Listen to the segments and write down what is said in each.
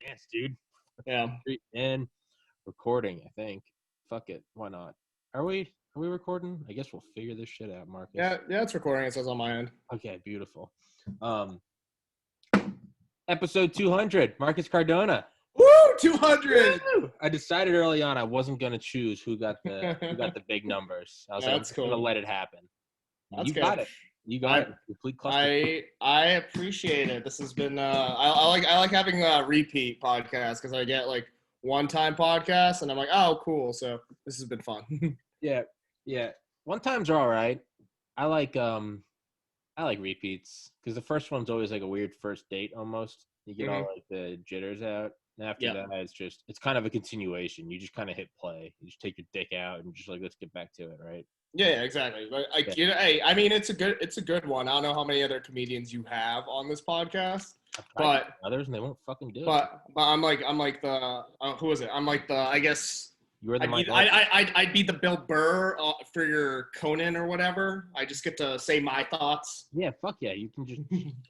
chance, dude. Yeah. And recording, I think. Fuck it. Why not? Are we recording? I guess we'll figure this shit out, Marcus. Yeah, it's recording. It says on my end. Okay, beautiful. Episode 200, Marcus Cardona. Woo! 200! Woo! I decided early on I wasn't gonna choose who got the big numbers. I was That's I'm gonna let it happen. That's you good. got it. You got it. Complete cluster. I appreciate it. This has been I like having a repeat podcast because I get like one-time podcasts and I'm like, oh cool. So this has been fun. Yeah. One times are all right. I like repeats because the first one's always like a weird first date almost. You get all like the jitters out. And after that, it's kind of a continuation. You just kind of hit play. You just take your dick out and just like, let's get back to it, right? Yeah, exactly. But hey, I mean, it's a good one. I don't know how many other comedians you have on this podcast, but others and they won't fucking do it. But I'm like the who is it? I'm like the I guess. You're the I'd be the Bill Burr for your Conan or whatever. I just get to say my thoughts. Yeah, fuck yeah. You can just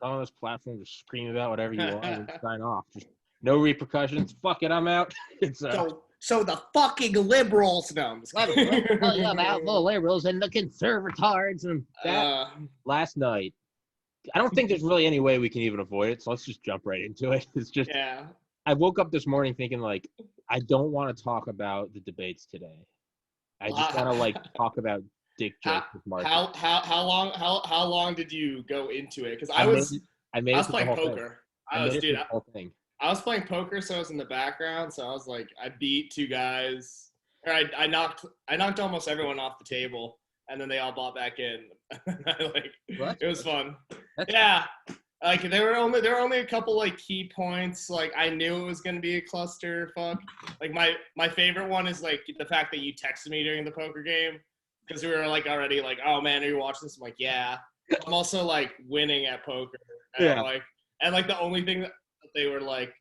on this platform, just scream about whatever you want and sign off. Just no repercussions. Fuck it, I'm out. It's so the fucking liberals. No, I'm just kidding. About the liberals and the conservatards and that. Last night, I don't think there's really any way we can even avoid it. So let's just jump right into it. It's just I woke up this morning thinking like I don't want to talk about the debates today. I just want to like talk about dick jokes with Mark. How long did you go into it? Because I was playing poker. I was playing poker, so I was in the background. So I was like, I beat two guys, or I knocked almost everyone off the table, and then they all bought back in. It was fun. Yeah. Like there were only a couple like key points. Like I knew it was gonna be a clusterfuck. Like my favorite one is like the fact that you texted me during the poker game because we were like already like, oh man, are you watching this? I'm like, yeah. I'm also like winning at poker. And, and the only thing that they were like,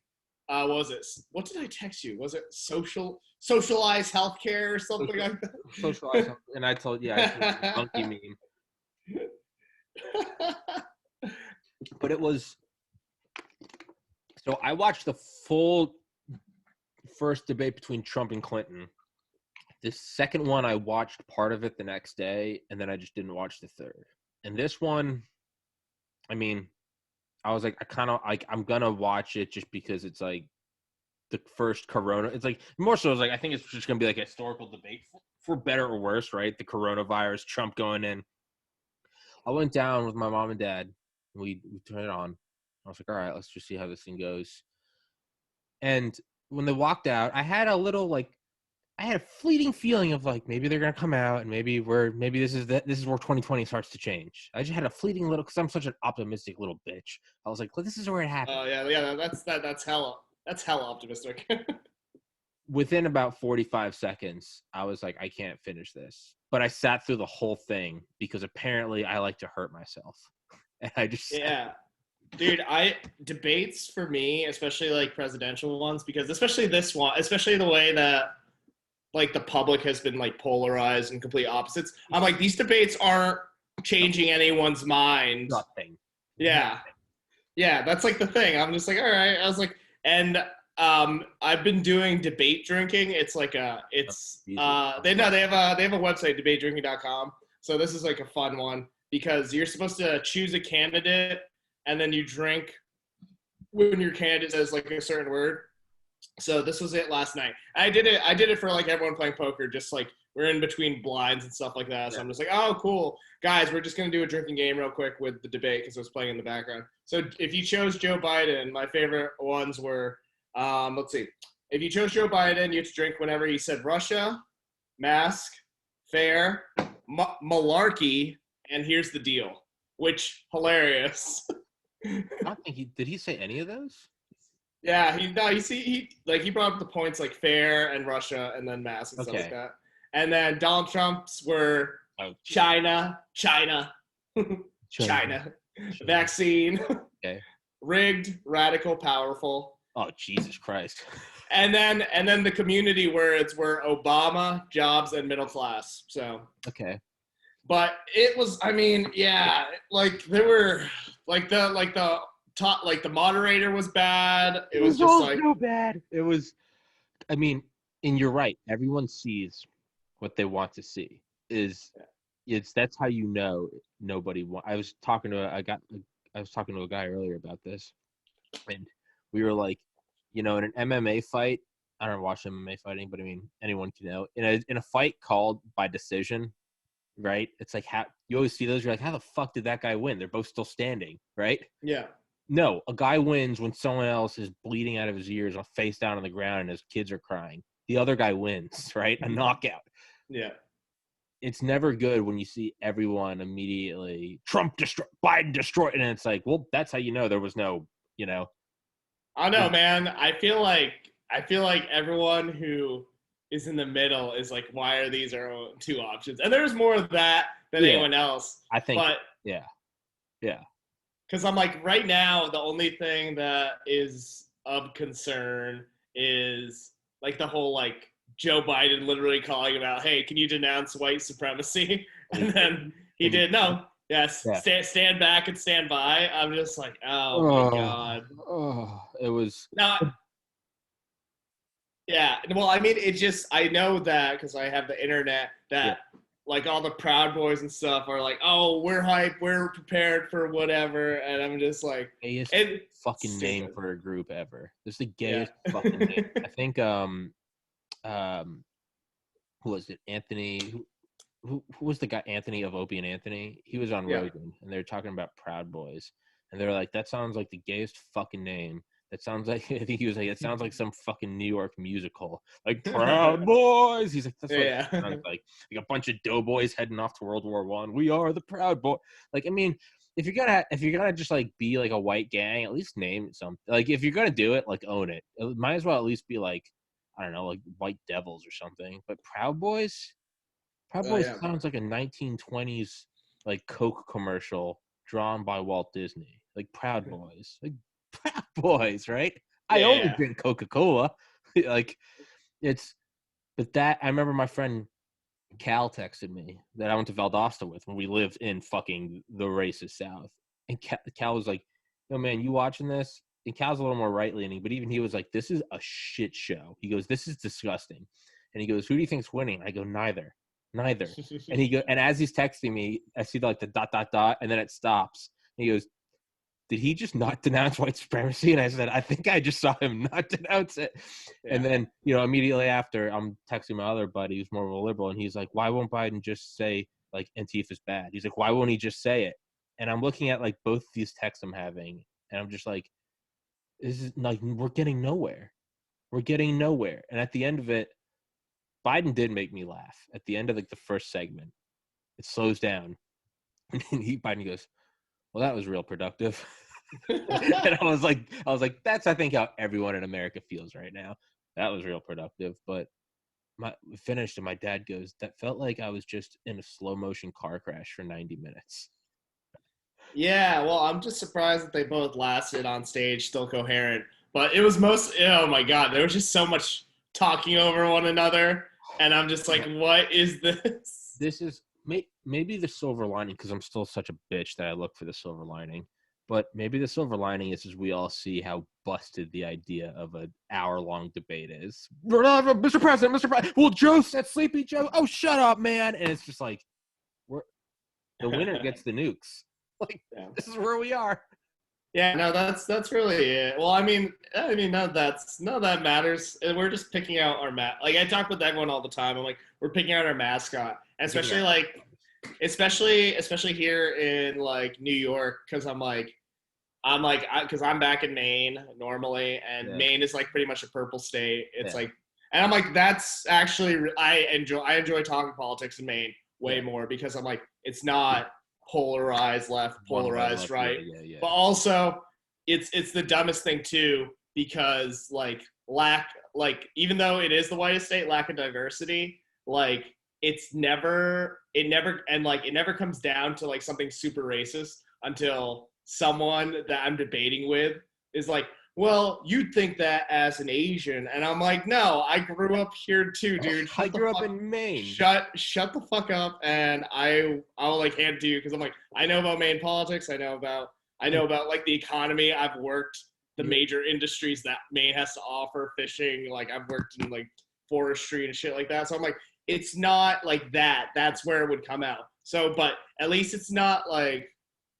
what was it? What did I text you? Was it socialized healthcare or something like that? Socialized, and I told you, I monkey meme. But it was so I watched the full first debate between Trump and Clinton. The second one I watched part of it the next day, and then I just didn't watch the third. And this one, I mean, I was like, I'm gonna watch it just because it's like the first corona. It's like more so. It's like I think it's just gonna be like a historical debate for better or worse, right? The coronavirus, Trump going in. I went down with my mom and dad. We turned it on. I was like, all right, let's just see how this thing goes. And when they walked out, I had a fleeting feeling of like maybe they're gonna come out and maybe this is where 2020 starts to change. I just had a fleeting little because I'm such an optimistic little bitch. I was like, well, this is where it happened. Oh yeah, that's hella optimistic. Within about 45 seconds, I was like, I can't finish this. But I sat through the whole thing because apparently I like to hurt myself. And I just dude, debates for me, especially like presidential ones, because especially this one, especially the way that like the public has been like polarized and complete opposites. I'm like, these debates aren't changing anyone's mind. Nothing. Yeah, that's like the thing. I'm just like, all right. I was like, and I've been doing debate drinking. It's like they have a website, debatedrinking.com. So this is like a fun one. Because you're supposed to choose a candidate and then you drink when your candidate says like a certain word. So this was it last night. I did it for like everyone playing poker, just like we're in between blinds and stuff like that. So I'm just like, oh, cool. Guys, we're just going to do a drinking game real quick with the debate because it was playing in the background. So if you chose Joe Biden, my favorite ones were, let's see. If you chose Joe Biden, you have to drink whenever he said Russia, mask, fair, malarkey, and here's the deal, which hilarious. I don't think did he say any of those? Yeah, he brought up the points like fair and Russia and then mask and stuff like that. And then Donald Trump's were China, vaccine, rigged, radical, powerful. Oh, Jesus Christ. And then the community words were Obama, jobs, and middle class. So But it was, I mean, yeah, like there were like the like the moderator was bad. It was all just like so bad. It was. I mean, and you're right. Everyone sees what they want to see. That's how you know nobody. I was talking to a guy earlier about this, and we were like, in an MMA fight. I don't watch MMA fighting, but I mean, anyone can know. In a fight called by decision, right? It's like how you always see those. You're like, how the fuck did that guy win? They're both still standing, right? yeah. No, a guy wins when someone else is bleeding out of his ears, face down on the ground, and his kids are crying. The other guy wins, right? A knockout. Yeah. It's never good when you see everyone immediately Trump destroy, Biden destroyed, and it's like, well, that's how you know there was no, I don't know, man. I feel like everyone who is in the middle is like, why are these our two options? And there's more of that than anyone else. I think, but yeah. Because I'm like, right now, the only thing that is of concern is like the whole like Joe Biden literally calling about, hey, can you denounce white supremacy? And then he did. No. Yes. Yeah. Stand back and stand by. I'm just like, oh my God. Oh, it was. Now, yeah. Well, I mean, I know that because I have the internet that like all the Proud Boys and stuff are like, oh, we're hyped, we're prepared for whatever, and I'm just like, gayest fucking name for a group ever. This is the gayest fucking name. I think who was it? Anthony. Who was the guy? Anthony of Opie and Anthony. He was on Rogan, and they were talking about Proud Boys, and they were like, that sounds like the gayest fucking name. That sounds like, I think he was like, it sounds like some fucking New York musical, like Proud Boys. He's like, that's what it sounds like a bunch of doughboys heading off to World War I. We are the Proud Boy. Like, I mean, if you're gonna just like be like a white gang, at least name it something. Like, if you're gonna do it, like own it. It might as well at least be like, I don't know, like White Devils or something. But Proud Boys sounds like a 1920s like Coke commercial drawn by Walt Disney. Like Proud Boys, like Proud Boys, right? I only drink Coca-Cola. Like, but that I remember my friend Cal texted me that I went to Valdosta with when we lived in fucking the racist South, and Cal was like, "Yo, man, you watching this?" And Cal's a little more right-leaning, but even he was like, "This is a shit show." He goes, "This is disgusting," and he goes, "Who do you think's winning?" I go, "Neither." And he and as he's texting me, I see like the ... and then it stops. And he goes, did he just not denounce white supremacy? And I said, I think I just saw him not denounce it. Yeah. And then, immediately after, I'm texting my other buddy who's more of a liberal, and he's like, why won't Biden just say, like, Antifa's bad? He's like, why won't he just say it? And I'm looking at, like, both these texts I'm having, and I'm just like, this is, like, we're getting nowhere. And at the end of it, Biden did make me laugh. At the end of, like, the first segment, it slows down. And then Biden goes, well, that was real productive. And I was like, that's, I think, how everyone in America feels right now. That was real productive. But we finished, and my dad goes, that felt like I was just in a slow motion car crash for 90 minutes. Yeah, well, I'm just surprised that they both lasted on stage still coherent. But it was oh my God, there was just so much talking over one another. And I'm just like, what is this? This is maybe the silver lining, because I'm still such a bitch that I look for the silver lining. But maybe the silver lining is we all see how busted the idea of an hour-long debate is. Mr. President, well, Joe said Sleepy Joe. Oh, shut up, man. And it's just like, the winner gets the nukes. Like, this is where we are. Yeah, no, that's really it. Well, I mean, none of that matters. We're just picking out our like, I talk with everyone all the time. I'm like, we're picking out our mascot, and especially here in like New York, because because I'm back in Maine normally, and Maine is like pretty much a purple state. It's like, and I'm like, that's actually I enjoy talking politics in Maine way more, because I'm like, it's not polarized left, polarized right. But also it's the dumbest thing too, because even though it is the whitest state, lack of diversity, like it never comes down to like something super racist until someone that I'm debating with is like, well, you'd think that as an Asian. And I'm like, no, I grew up here too, dude. I grew up in Maine. Shut the fuck up, and I'll like hand it to you, because I'm like, I know about Maine politics. I know about I know about like the economy. I've worked the major industries that Maine has to offer, fishing. Like I've worked in like forestry and shit like that. So I'm like, it's not like that. That's where it would come out. So, but at least it's not like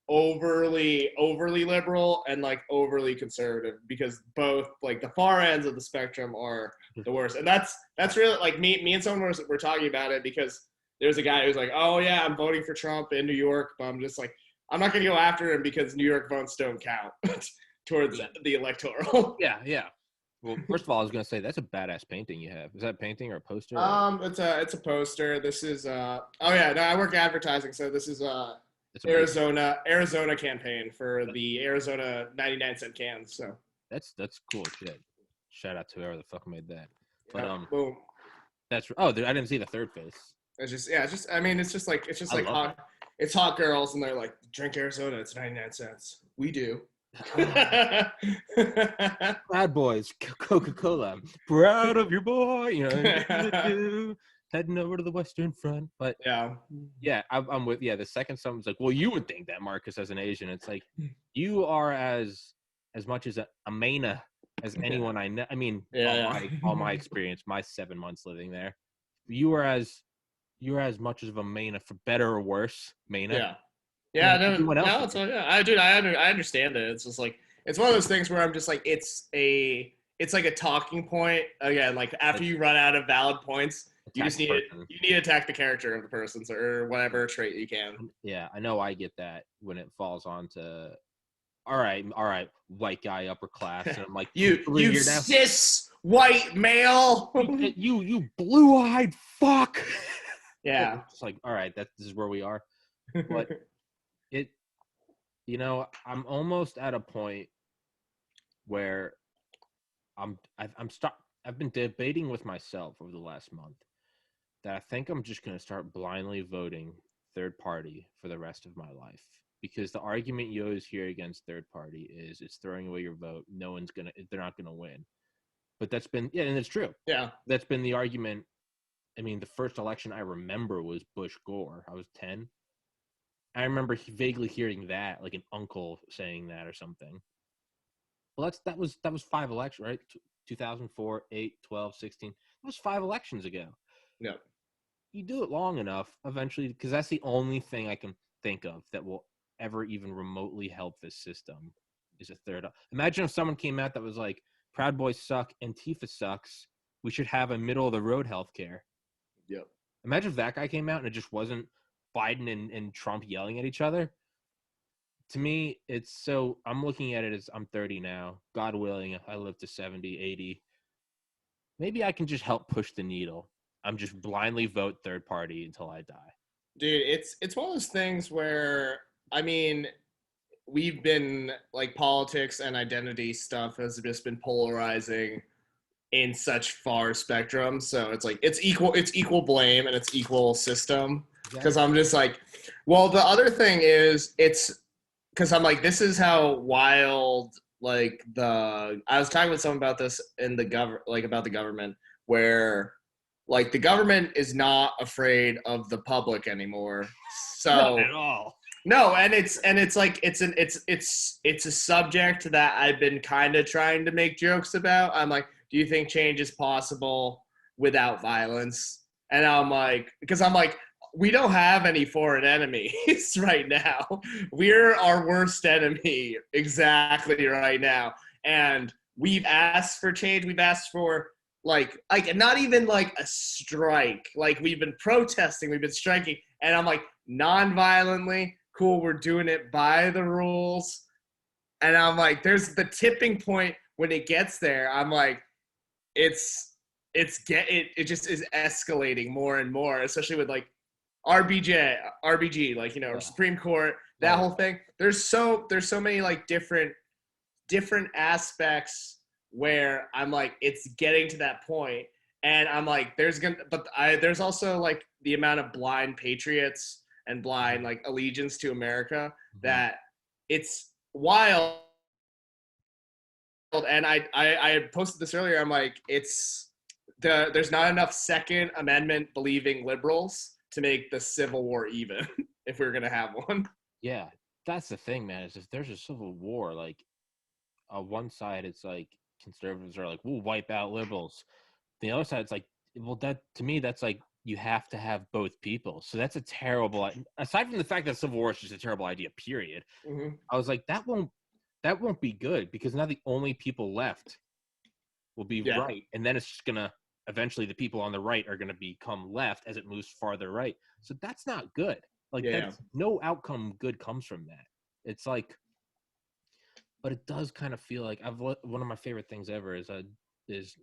overly liberal and like overly conservative, because both like the far ends of the spectrum are the worst. And that's really like me and someone were talking about it, because there's a guy who's like, oh yeah, I'm voting for Trump in New York, but I'm just like, I'm not gonna go after him because New York votes don't count towards the electoral. Yeah. Well, first of all, I was gonna say that's a badass painting you have. Is that a painting or a poster? It's a poster. This is oh yeah, no, I work advertising, so this is Arizona campaign for the Arizona 99-cent cans. So that's cool shit. Shout out to whoever the fuck made that. Yeah, But boom. That's I didn't see the third face. It's just I mean, it's just like hot. It's hot girls, and they're like, drink Arizona. It's 99 cents. We do. Bad boys, Coca-Cola. Proud of your boy. You know, heading over to the Western Front. But yeah, I'm with. Yeah, the second someone's like, well, you would think that Marcus as an Asian. It's like you are as much as a Maina as anyone I know. I mean, all my experience, my 7 months living there, you are as much of a Maina, for better or worse, Maina. I understand it. It's just like, it's one of those things where I'm just like, it's like a talking point. Again, like after you run out of valid points, you need to attack the character of the person, or whatever trait you can. Yeah, I know I get that when it falls on to, all right, white guy, upper class, and I'm like, you cis white male, you blue-eyed fuck. Yeah, it's like, all right, this is where we are. But I'm almost at a point where I've been debating with myself over the last month that I think I'm just going to start blindly voting third party for the rest of my life, because the argument you always hear against third party is it's throwing away your vote. They're not going to win. But that's been, and it's true. Yeah. That's been the argument. I mean, the first election I remember was Bush Gore. I was 10. I remember vaguely hearing that, like an uncle saying that or something. Well, that was 5 elections, right? 2004, 8, 12, 16. That was 5 elections ago. Yeah. You do it long enough, eventually, because that's the only thing I can think of that will ever even remotely help this system is a third. Imagine if someone came out that was like, Proud Boys suck, Antifa sucks, we should have a middle-of-the-road healthcare. Yep. Imagine if that guy came out and it just wasn't Biden and Trump yelling at each other. To me, I'm looking at it as I'm 30 now. God willing, I live to 70, 80. Maybe I can just help push the needle. I'm just blindly vote third party until I die. Dude, it's one of those things where, I mean, we've been like, politics and identity stuff has just been polarizing in such far spectrum. So it's like, it's equal blame and it's equal system. Because I'm just like, well, the other thing is, it's because I'm like, this is how wild, like, I was talking with someone about this in about the government, where like the government is not afraid of the public anymore. So not at all. No, and it's like it's a subject that I've been kind of trying to make jokes about. I'm like, do you think change is possible without violence? And I'm like, because I'm like, we don't have any foreign enemies right now. We're our worst enemy exactly right now. And we've asked for change. We've asked for like not even like a strike. Like, we've been protesting, we've been striking. And I'm like, non-violently, cool, we're doing it by the rules. And I'm like, there's the tipping point when it gets there. I'm like, it just is escalating more and more, especially with like RBG, like, Supreme Court, that whole thing. There's so many like different aspects where I'm like, it's getting to that point, and I'm like, there's also like the amount of blind patriots and blind like allegiance to America that it's wild. And I posted this earlier. I'm like, there's not enough Second Amendment believing liberals to make the Civil War even if we're gonna have one. Yeah, that's the thing, man. Is if there's a civil war, like on one side, it's like conservatives are like, we'll wipe out liberals. The other side, it's like, well, that to me, that's like you have to have both people. So that's a terrible. Aside from the fact that civil war is just a terrible idea, period. Mm-hmm. I was like, that won't be good because now the only people left will be right, and then it's just gonna eventually the people on the right are gonna become left as it moves farther right. So that's not good. Like that's no outcome good comes from that. It's like, but it does kind of feel like one of my favorite things ever is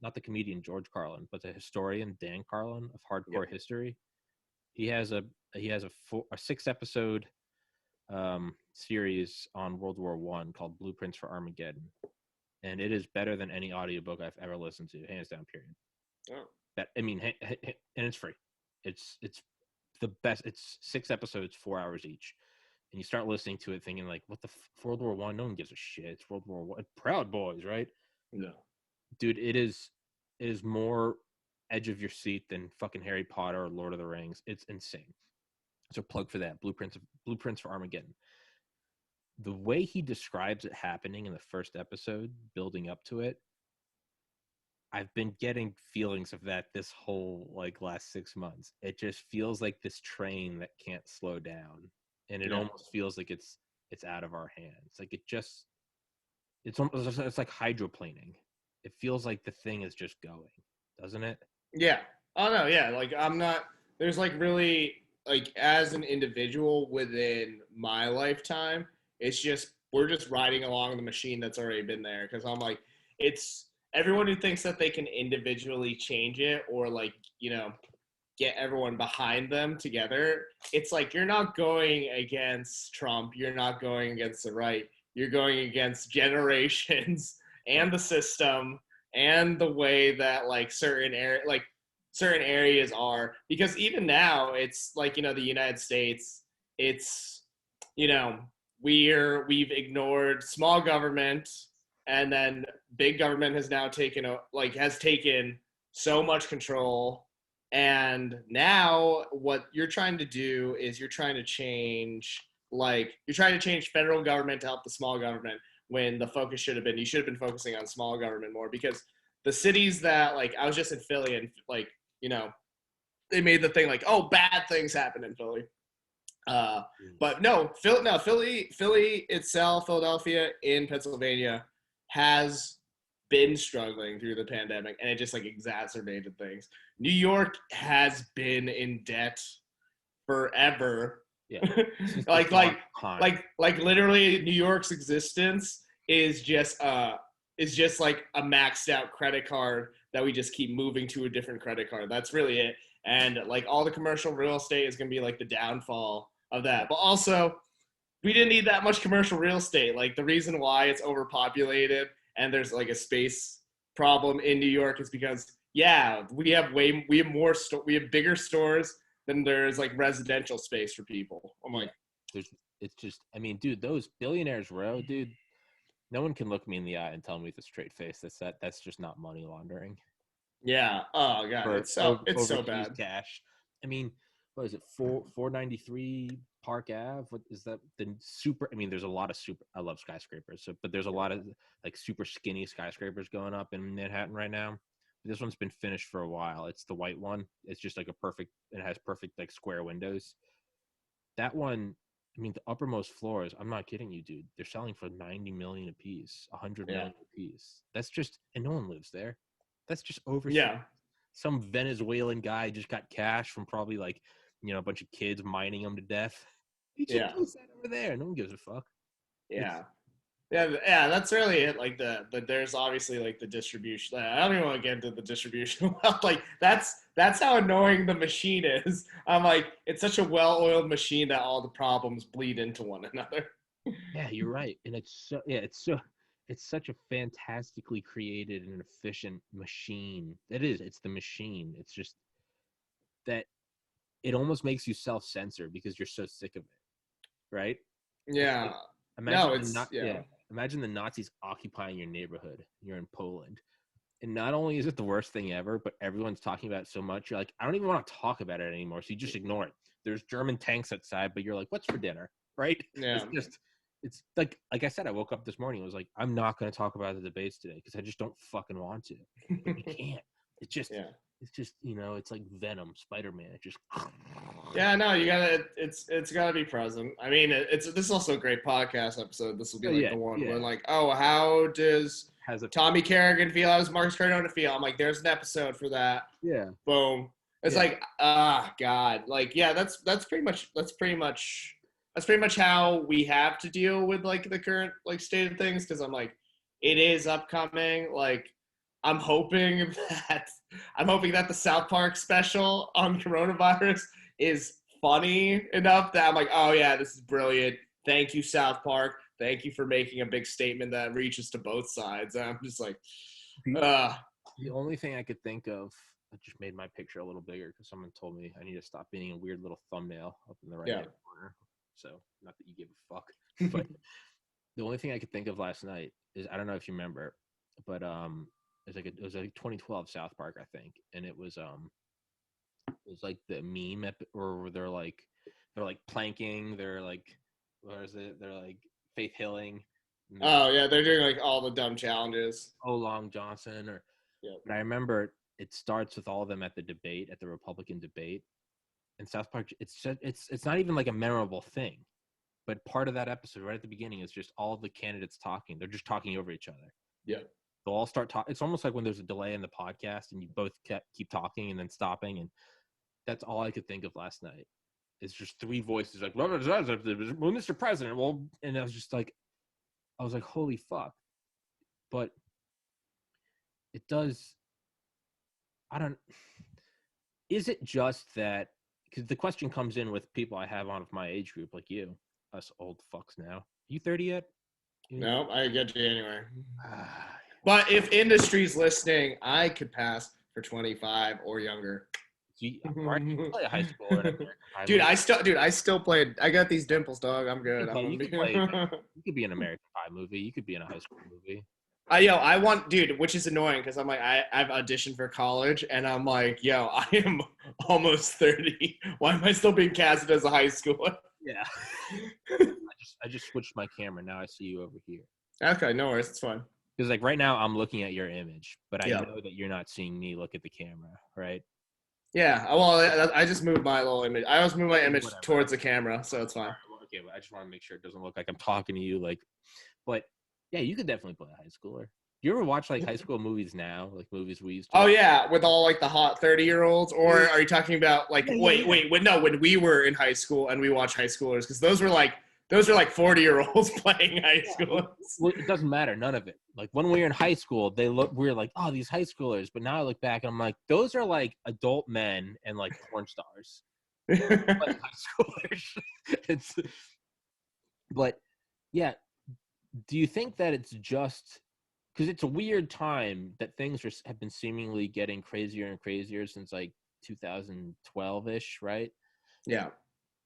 not the comedian George Carlin, but the historian Dan Carlin of hardcore history. He has a 6-episode series on World War I called Blueprints for Armageddon, and it is better than any audiobook I've ever listened to, hands down, period. That and it's free. It's the best. It's 6 episodes, 4 hours each, and you start listening to it thinking like, what the World War I? No one gives a shit. It's World War I. Proud Boys, right? No, dude, it is more edge of your seat than fucking Harry Potter or Lord of the Rings. It's insane. So plug for that. Blueprints for Armageddon. The way he describes it happening in the first episode, building up to it, I've been getting feelings of that this whole like last 6 months. It just feels like this train that can't slow down, and it almost feels like it's out of our hands. Like it's like hydroplaning. It feels like the thing is just going, doesn't it? Yeah. Oh no, yeah. Like I'm not. There's like really like as an individual within my lifetime, it's just we're just riding along the machine that's already been there. Because I'm like, it's everyone who thinks that they can individually change it or like get everyone behind them together. It's like you're not going against Trump. You're not going against the right. You're going against generations and the system and the way that like certain areas are, because even now it's like the United States, it's we've ignored small government, and then big government has now taken so much control. And now what you're trying to do is you're trying to change federal government to help the small government, when the focus should have been, you should have been focusing on small government more, because the cities that like I was just in Philly, and like they made the thing like, oh, bad things happen in Philly. But no, Philly itself, Philadelphia in Pennsylvania has been struggling through the pandemic, and it just like exacerbated things. New York has been in debt forever. Yeah. like literally New York's existence is just like a maxed out credit card that we just keep moving to a different credit card. That's really it. And like all the commercial real estate is going to be like the downfall of that. But also, we didn't need that much commercial real estate. Like the reason why it's overpopulated and there's like a space problem in New York is because we have bigger stores than there's like residential space for people. I'm like, it's just, I mean, dude, those Billionaires Row, dude, no one can look me in the eye and tell me with a straight face that's just not money laundering. Yeah. Oh god, it's so bad. Cash. I mean, what is it? 493 Park Ave. What is that? The super. I mean, there's a lot of super. I love skyscrapers. But there's a lot of like super skinny skyscrapers going up in Manhattan right now. This one's been finished for a while. It's the white one. It's just like it has perfect like square windows. That one, I mean, the uppermost floors, I'm not kidding you, dude. They're selling for 90 million a piece, 100 million a piece. That's just, and no one lives there. That's just over. Yeah. Some Venezuelan guy just got cash from probably like, a bunch of kids mining them to death. He just puts that over there. No one gives a fuck. Yeah. Yeah, that's really it. Like there's obviously like the distribution. I don't even want to get into the distribution. Like that's how annoying the machine is. I'm like, it's such a well-oiled machine that all the problems bleed into one another. Yeah, you're right. And it's such a fantastically created and efficient machine. It's the machine. It's just that it almost makes you self-censor because you're so sick of it. Right? Yeah. Imagine the Nazis occupying your neighborhood. You're in Poland. And not only is it the worst thing ever, but everyone's talking about it so much. You're like, I don't even want to talk about it anymore. So you just ignore it. There's German tanks outside, but you're like, what's for dinner? Right? Yeah. it's like I said, I woke up this morning. I was like, I'm not going to talk about the debates today because I just don't fucking want to. But you can't. It's just, it's like Venom, Spider-Man. It just. Yeah, no, you gotta. It's gotta be present. I mean, this is also a great podcast episode. This will be like the one when like, oh, how does Tommy Kerrigan feel? How does Marcus Cardona feel? I'm like, there's an episode for that. Yeah. Boom. It's like, God, like, yeah, that's pretty much how we have to deal with like the current like state of things. Because I'm like, it is upcoming. Like, I'm hoping that the South Park special on coronavirus is funny enough that I'm like, oh yeah, this is brilliant. Thank you, South Park. Thank you for making a big statement that reaches to both sides. And I'm just like, the only thing I could think of, I just made my picture a little bigger because someone told me I need to stop being a weird little thumbnail up in the right hand corner. So not that you give a fuck, but the only thing I could think of last night is, I don't know if you remember, but it was like 2012 South Park, I think, and it was like the meme or they're like planking, they're like, what is it? They're like Faith Hilling. Oh yeah, they're doing like all the dumb challenges. Long Johnson, but I remember it starts with all of them at the Republican debate, and South Park. It's not even like a memorable thing, but part of that episode right at the beginning is just all the candidates talking. They're just talking over each other. Yeah. They'll all start talking. It's almost like when there's a delay in the podcast and you both keep talking and then stopping. And that's all I could think of last night. It's just three voices like, Mr. President. Well, and I was like, holy fuck. But it does. Is it just that? Because the question comes in with people I have on of my age group, like you, us old fucks now. You 30 yet? No, I get January. But if industry's listening, I could pass for 25 or younger. You play a high schooler. Dude, I still played. I got these dimples, dog. I'm good. You could be in an American Pie movie. You could be in a high school movie. I want, dude, which is annoying because I'm like, I've auditioned for college and I'm like, I am almost 30. Why am I still being casted as a high schooler? Yeah. I just switched my camera. Now I see you over here. Okay, no worries. It's fine. Because like right now I'm looking at your image, but I know that you're not seeing me look at the camera, right? Yeah. Well, I just moved my little image. I always move my image towards the camera, so it's fine. Okay, but I just want to make sure it doesn't look like I'm talking to you. Like, but yeah, you could definitely play a high schooler. You ever watch like high school movies now, like movies we used to? Oh yeah, with all like the hot 30-year-olds, or are you talking about like wait, no, when we were in high school and we watched high schoolers, because those are like 40-year-olds playing high schoolers. Well, it doesn't matter, none of it. Like when we were in high school, we're like, oh, these high schoolers. But now I look back and I'm like, those are like adult men and like porn stars. Like high schoolers. But yeah, do you think that it's just because it's a weird time that things have been seemingly getting crazier and crazier since like 2012-ish, right? Yeah.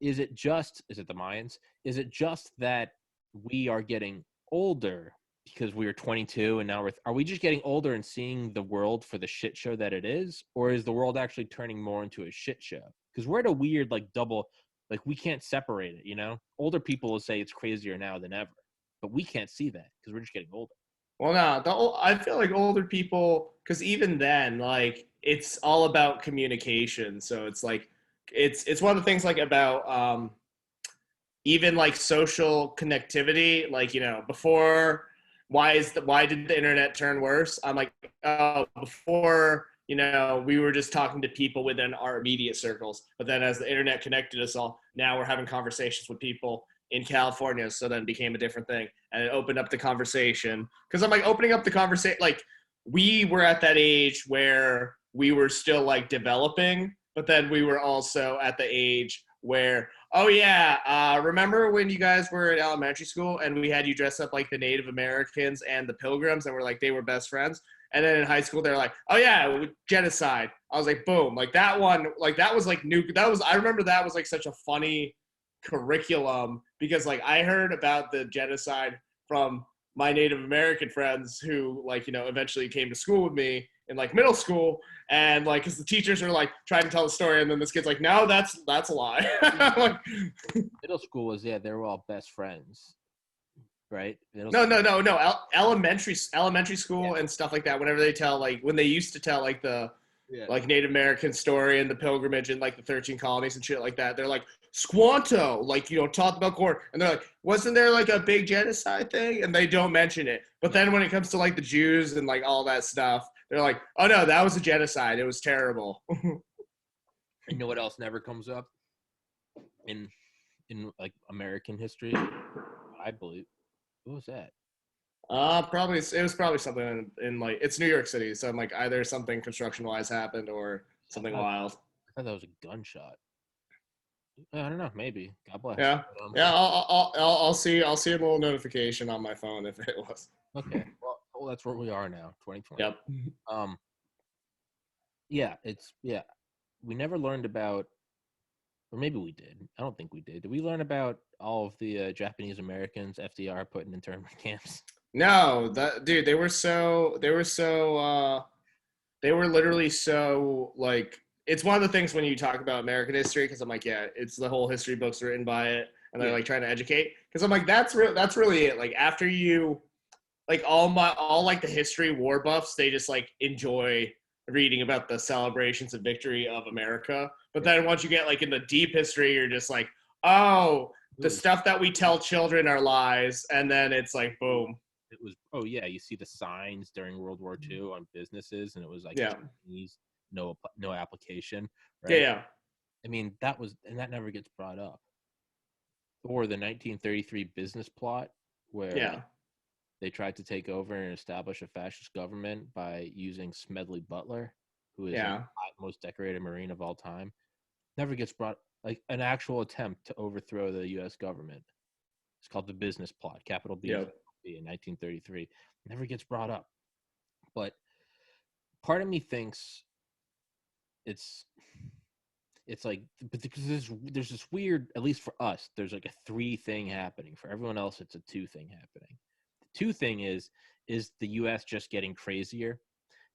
Is it the Mayans? Is it just that we are getting older because we were 22 and now are we just getting older and seeing the world for the shit show that it is? Or is the world actually turning more into a shit show? Because we're at a weird like double, like we can't separate it, you know? Older people will say it's crazier now than ever, but we can't see that because we're just getting older. Well, no, I feel like older people, because even then, like, it's all about communication. So it's like, it's one of the things like about even like social connectivity. Like, before, why did the internet turn worse? I'm like, before, we were just talking to people within our immediate circles. But then as the internet connected us all, now we're having conversations with people in California, so then it became a different thing, and it opened up the conversation. Because I'm like, opening up the conversation, like we were at that age where we were still like developing, but then we were also at the age where, remember when you guys were in elementary school and we had you dress up like the Native Americans and the Pilgrims, and they were best friends? And then in high school, they're like, oh yeah, genocide. I was like, boom, like that one, like that was like new. I remember that was like such a funny curriculum, because like I heard about the genocide from my Native American friends who like eventually came to school with me in like middle school, and like because the teachers are like trying to tell the story, and then this kid's like, no, that's a lie. Like, middle school was they were all best friends. right? Elementary school and stuff like that. Whenever they tell, like, when they used to tell, like, the like Native American story and the pilgrimage and like the 13 colonies and shit like that, they're like, Squanto, like, talk about corn, and they're like, wasn't there like a big genocide thing? And they don't mention it. But then when it comes to like the Jews and like all that stuff, they're like, oh no, that was a genocide. It was terrible. You know what else never comes up in like American history? I believe. What was that? It was probably something in like, it's New York City, so I'm like, either something construction wise happened or something wild. I thought that was a gunshot. I don't know. Maybe. God bless. Yeah. Yeah. I'll see a little notification on my phone if it was. Okay. Well, that's where we are now. 2020. Yep. Yeah. We never learned about, or maybe we did. I don't think we did. Did we learn about all of the Japanese Americans FDR put in internment camps? No, dude, they were literally so, like, it's one of the things when you talk about American history, because I'm like, yeah, it's the whole history books written by it, and they're like trying to educate. Because I'm like, that's really it. Like, after you, like, all like the history war buffs, they just like enjoy reading about the celebrations and victory of America. But then once you get like in the deep history, you're just like, oh, the stuff that we tell children are lies, and then it's like, boom. It was, you see the signs during World War II on businesses, and it was like, Japanese, no application, right? Yeah. I mean, that never gets brought up. Or the 1933 business plot, where they tried to take over and establish a fascist government by using Smedley Butler, who is the most decorated Marine of all time. Never gets brought, like, an actual attempt to overthrow the U.S. government. It's called the business plot, capital B. In 1933, never gets brought up. But part of me thinks it's like, but because there's this weird, at least for us, there's like a 3 thing happening. For everyone else, it's a 2 thing happening. The 2 thing is the U.S. just getting crazier?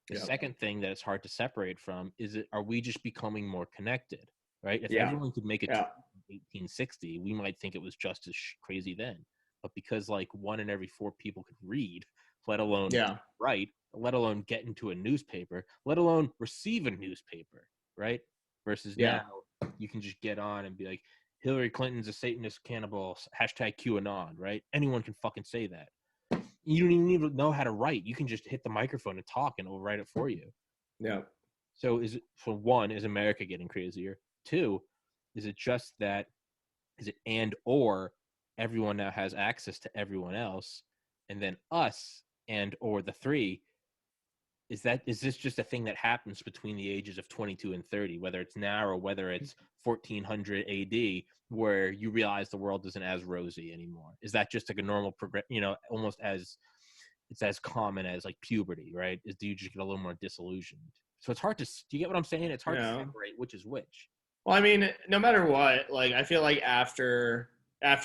The second thing that it's hard to separate from is, are we just becoming more connected? Right? If everyone could make it to 1860, we might think it was just as crazy then. But because like 1 in every 4 people could read, let alone write, let alone get into a newspaper, let alone receive a newspaper, right? Versus now, you can just get on and be like, Hillary Clinton's a Satanist cannibal, #QAnon, right? Anyone can fucking say that. You don't even need to know how to write. You can just hit the microphone and talk, and it'll write it for you. Yeah. So for 1, is America getting crazier? 2, is it just that, is it or everyone now has access to everyone else, and then us, and or the 3, is this just a thing that happens between the ages of 22 and 30, whether it's now or whether it's 1400 AD, where you realize the world isn't as rosy anymore? Is that just like a normal almost as it's as common as like puberty, right? Do you just get a little more disillusioned? So it's hard to, do you get what I'm saying? It's hard to separate which is which. Well, I mean, no matter what, like, I feel like after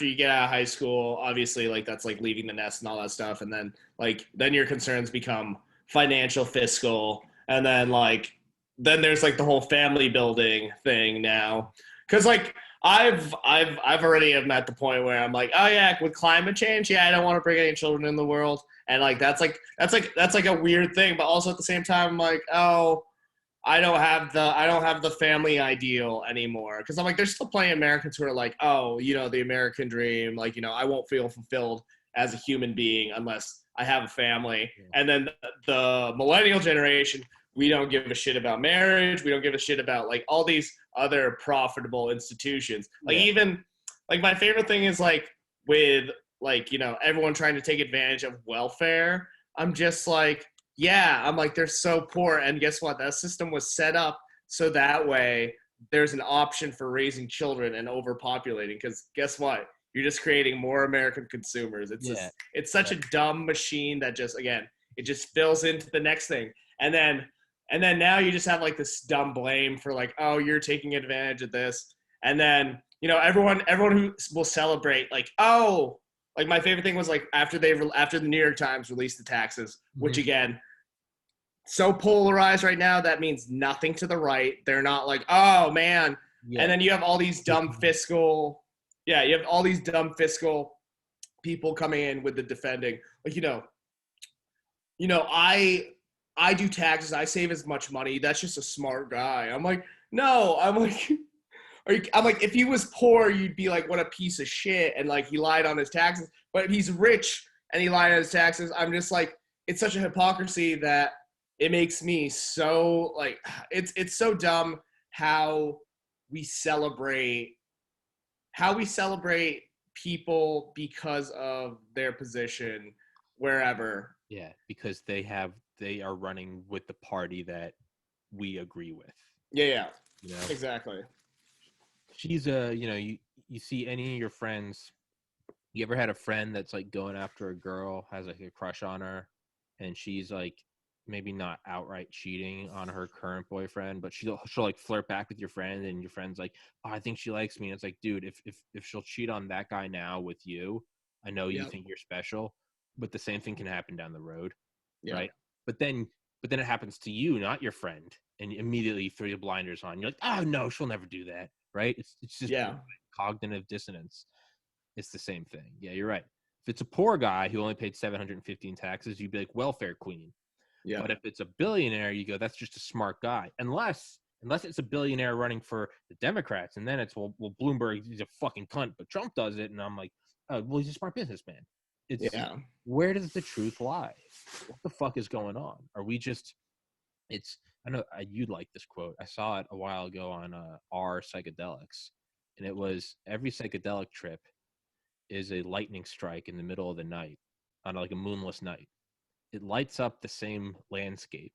you get out of high school, obviously, like, that's like leaving the nest and all that stuff, and then your concerns become financial, fiscal, and then there's like the whole family building thing now, because like I've already am at the point where I'm like, oh yeah, with climate change, I don't want to bring any children in the world, and like that's like a weird thing, but also at the same time I'm like, oh, I don't have the family ideal anymore, because I'm like, there's still plenty of Americans who are like, oh, the American dream, like, I won't feel fulfilled as a human being unless I have a family. And then the millennial generation, we don't give a shit about marriage. We don't give a shit about like all these other profitable institutions. Like even like my favorite thing is like with like, everyone trying to take advantage of welfare. I'm just like, I'm like, they're so poor. And guess what? That system was set up so that way there's an option for raising children and overpopulating. Because guess what? You're just creating more American consumers. It's such a dumb machine that just, again, it just fills into the next thing. And then now you just have like this dumb blame for like, oh, you're taking advantage of this. And then, everyone who will celebrate like, oh, like my favorite thing was like after the New York Times released the taxes, which again, so polarized right now, that means nothing to the right. They're not like, oh man. And then you have all these dumb fiscal people coming in with the defending, like, I do taxes. I save as much money. That's just a smart guy. I'm like, no. I'm like, I'm like, if he was poor, you'd be like, what a piece of shit. And like, he lied on his taxes. But if he's rich and he lied on his taxes, I'm just like, it's such a hypocrisy that it makes me so like, it's so dumb how we celebrate people because of their position wherever. Yeah, because they are running with the party that we agree with. Yeah. You know? Exactly. She's you see any of your friends, you ever had a friend that's like going after a girl, has like a crush on her, and she's like maybe not outright cheating on her current boyfriend, but she'll like flirt back with your friend, and your friend's like, oh, I think she likes me. And it's like, dude, if she'll cheat on that guy now with you, I know you think you're special, but the same thing can happen down the road, right? But then it happens to you, not your friend, and you immediately throw your blinders on. You're like, oh no, she'll never do that, right? It's just cognitive dissonance. It's the same thing. Yeah, you're right. If it's a poor guy who only paid $750 in taxes, you'd be like, welfare queen. Yeah. But if it's a billionaire, you go, that's just a smart guy. Unless it's a billionaire running for the Democrats, and then it's, well, Bloomberg, he's a fucking cunt, but Trump does it, and I'm like, oh, well, he's a smart businessman. Where does the truth lie? What the fuck is going on? Are we just? I know you'd like this quote. I saw it a while ago on R Psychedelics, and it was, every psychedelic trip is a lightning strike in the middle of the night on like a moonless night. It lights up the same landscape,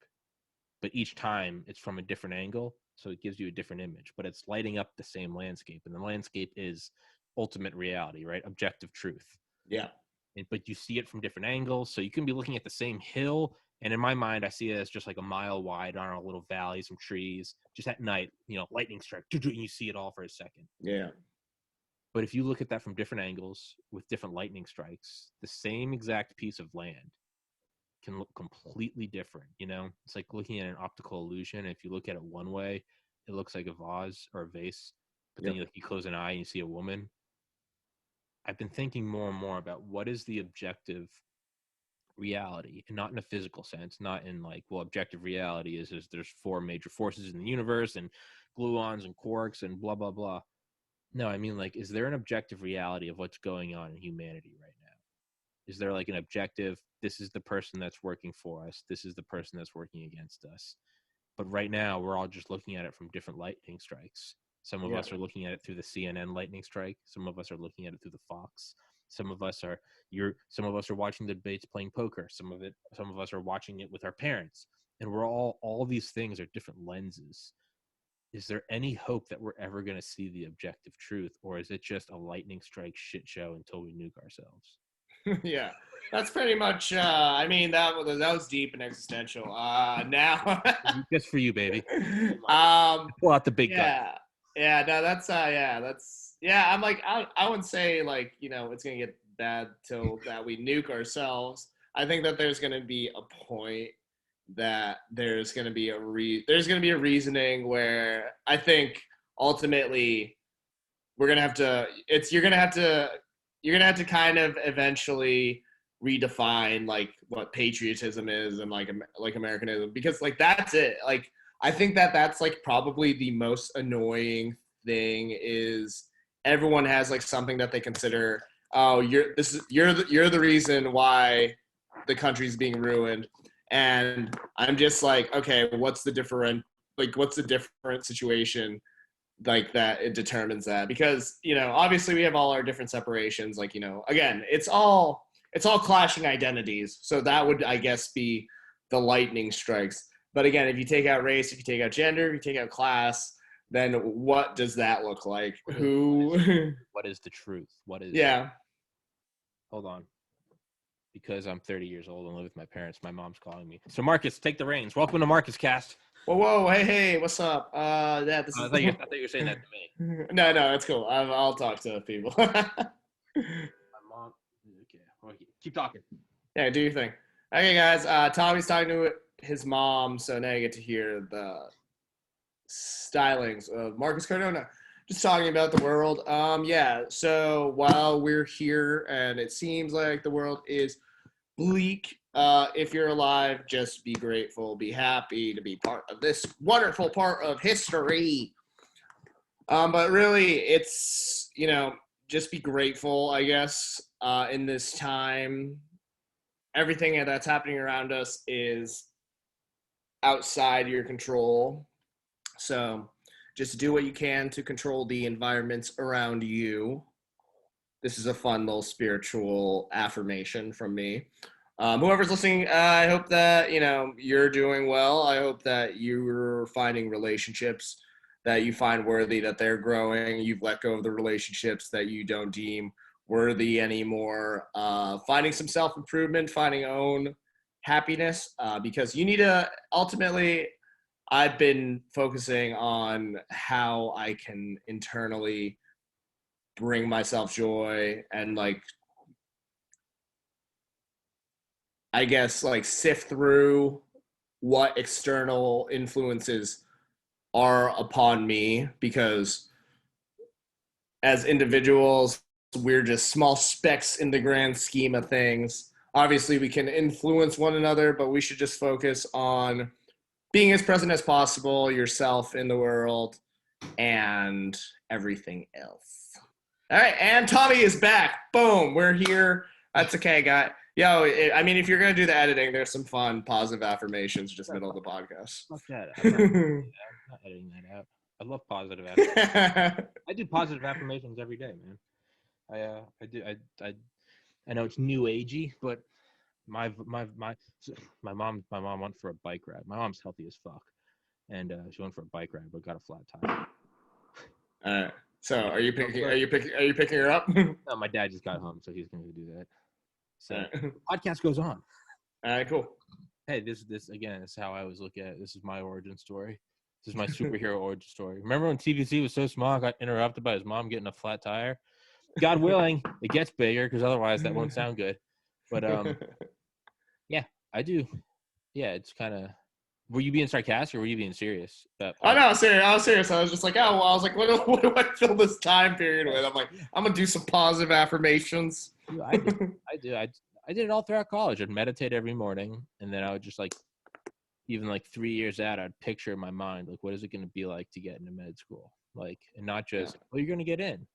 but each time it's from a different angle, so it gives you a different image, but it's lighting up the same landscape, and the landscape is ultimate reality, right? Objective truth. Yeah. But you see it from different angles, so you can be looking at the same hill, and in my mind, I see it as just like a mile wide on a little valley, some trees, just at night, lightning strike, and you see it all for a second. Yeah. But if you look at that from different angles with different lightning strikes, the same exact piece of land can look completely different. It's like looking at an optical illusion. If you look at it one way, it looks like a vase or a vase, but then you close an eye and you see a woman. I've been thinking more and more about what is the objective reality, and not in a physical sense, not in like, well, objective reality is there's 4 major forces in the universe and gluons and quarks and blah, blah, blah. No, I mean, like, is there an objective reality of what's going on in humanity right now? Is there like an objective, this is the person that's working for us, this is the person that's working against us? But right now, we're all just looking at it from different lightning strikes. Some of us are looking at it through the CNN lightning strike. Some of us are looking at it through the Fox. Some of us are watching the debates playing poker. Some of us are watching it with our parents. And we're all these things are different lenses. Is there any hope that we're ever going to see the objective truth, or is it just a lightning strike shit show until we nuke ourselves? Yeah, that's pretty much. I mean, that was deep and existential. Now, just for you, baby. Pull out the big gun. Yeah. No, that's. I'm like, I wouldn't say like it's gonna get bad till that we nuke ourselves. I think that there's gonna be a point that there's gonna be a reasoning where I think ultimately we're gonna have to. You're gonna have to kind of eventually redefine like what patriotism is and like Americanism, because like that's it. Like I think that's like probably the most annoying thing is everyone has like something that they consider, oh, you're the reason why the country's being ruined, and I'm just like, okay, what's the different situation like that it determines that? Because obviously we have all our different separations, like again, it's all clashing identities, so that would, I guess, be the lightning strikes. But again, if you take out race, if you take out gender, if you take out class, then what does that look like? What is the truth? Hold on, because I'm 30 years old and live with my parents, my mom's calling me. So Marcus, take the reins. Welcome to Marcus Cast. Whoa, hey, what's up? I thought you were saying that to me. No, it's cool. I'll talk to people. My mom. Okay, keep talking. Yeah, do your thing. Okay, guys. Tommy's talking to his mom, so now you get to hear the stylings of Marcus Cardona. Just talking about the world. Yeah. So while we're here and it seems like the world is bleak, if you're alive, just be grateful, be happy to be part of this wonderful part of history. But really, it's, just be grateful, I guess, in this time. Everything that's happening around us is outside your control. So just do what you can to control the environments around you. This is a fun little spiritual affirmation from me. Whoever's listening, I hope that, you're doing well. I hope that you're finding relationships that you find worthy, that they're growing. You've let go of the relationships that you don't deem worthy anymore. Finding some self-improvement, finding own happiness, because you need to ultimately, I've been focusing on how I can internally bring myself joy and I guess sift through what external influences are upon me, because as individuals, we're just small specks in the grand scheme of things. Obviously, we can influence one another, but we should just focus on being as present as possible, yourself in the world, and everything else. All right, and Tommy is back. Boom, we're here. That's okay, guy. Yo, if you're gonna do the editing, there's some fun positive affirmations just middle of the podcast. Fuck that. I'm not editing that out. I love positive affirmations. I do positive affirmations every day, man. I do. I know it's new agey, but my mom went for a bike ride. My mom's healthy as fuck, and she went for a bike ride, but got a flat tire. All right. So are you picking her up? No, my dad just got home, so he's going to do that. So the podcast goes on. All right, cool. Hey, this again is how I always look at it. This is my origin story. This is my superhero origin story. Remember when TVC was so small, I got interrupted by his mom getting a flat tire? God willing, it gets bigger, because otherwise that won't sound good. But yeah, I do. Yeah, it's kind of. Were you being sarcastic or were you being serious? Oh no, I was serious. I was just like, oh, well, I was like, what do I fill this time period with? I'm like, I'm gonna do some positive affirmations. I do. I did it all throughout college. I'd meditate every morning, and then I would just even 3 years out, I'd picture in my mind what is it going to be like to get into med school, and not just you're going to get in.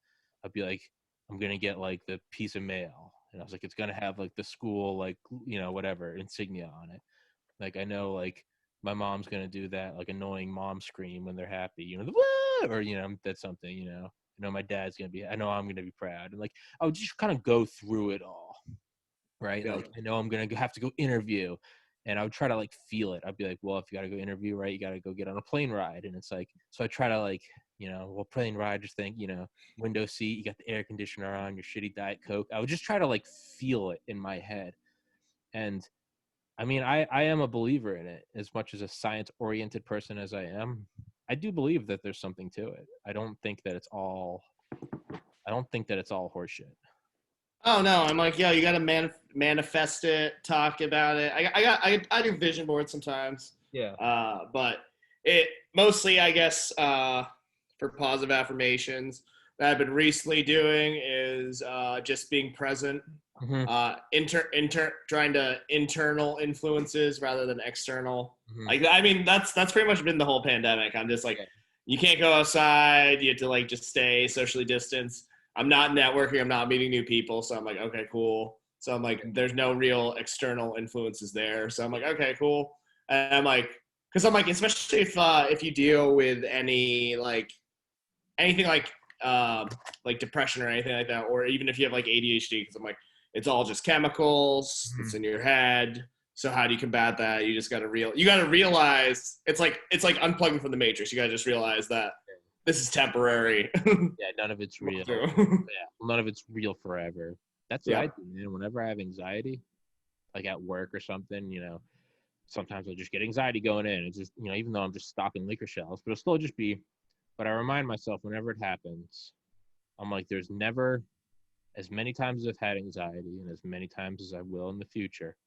I'd be like, I'm going to get the piece of mail, and I was like, it's going to have the school whatever insignia on it. I know my mom's going to do that annoying mom scream when they're happy, or that's something, I know my dad's going to be, I know I'm going to be proud, and I would just kind of go through it all, right? Yeah. I know I'm going to have to go interview, and I would try to feel it. I'd be like, well, if you got to go interview, right, you got to go get on a plane ride, and it's so I try to plane ride, just think, window seat, you got the air conditioner on, your shitty Diet Coke. I would just try to feel it in my head. And I am a believer in it. As much as a science-oriented person as I am, I do believe that there's something to it. I don't think that it's all horseshit. Oh no, I'm like, yo, you gotta manifest it, talk about it. I do vision boards sometimes. Yeah. But it mostly, I guess, for positive affirmations that I've been recently doing is just being present. Mm-hmm. Trying to internal influences rather than external. Mm-hmm. That's pretty much been the whole pandemic. I'm just you can't go outside. You have to just stay socially distanced. I'm not networking. I'm not meeting new people. So I'm like, okay, cool. So I'm like, there's no real external influences there. So I'm like, okay, cool. And I'm like, because I'm like, especially if you deal with anything like depression or anything like that, or even if you have ADHD, because I'm like, it's all just chemicals. It's in your head. So how do you combat that? You just got to realize it's like unplugging from the matrix. You got to just realize that this is temporary. Yeah, none of it's real. None of it's real forever. That's what I do, man. Whenever I have anxiety, at work or something, sometimes I just get anxiety going in. It's just, even though I'm just stocking liquor shelves, but it'll still just be. But I remind myself whenever it happens, I'm like, there's never, as many times as I've had anxiety and as many times as I will in the future,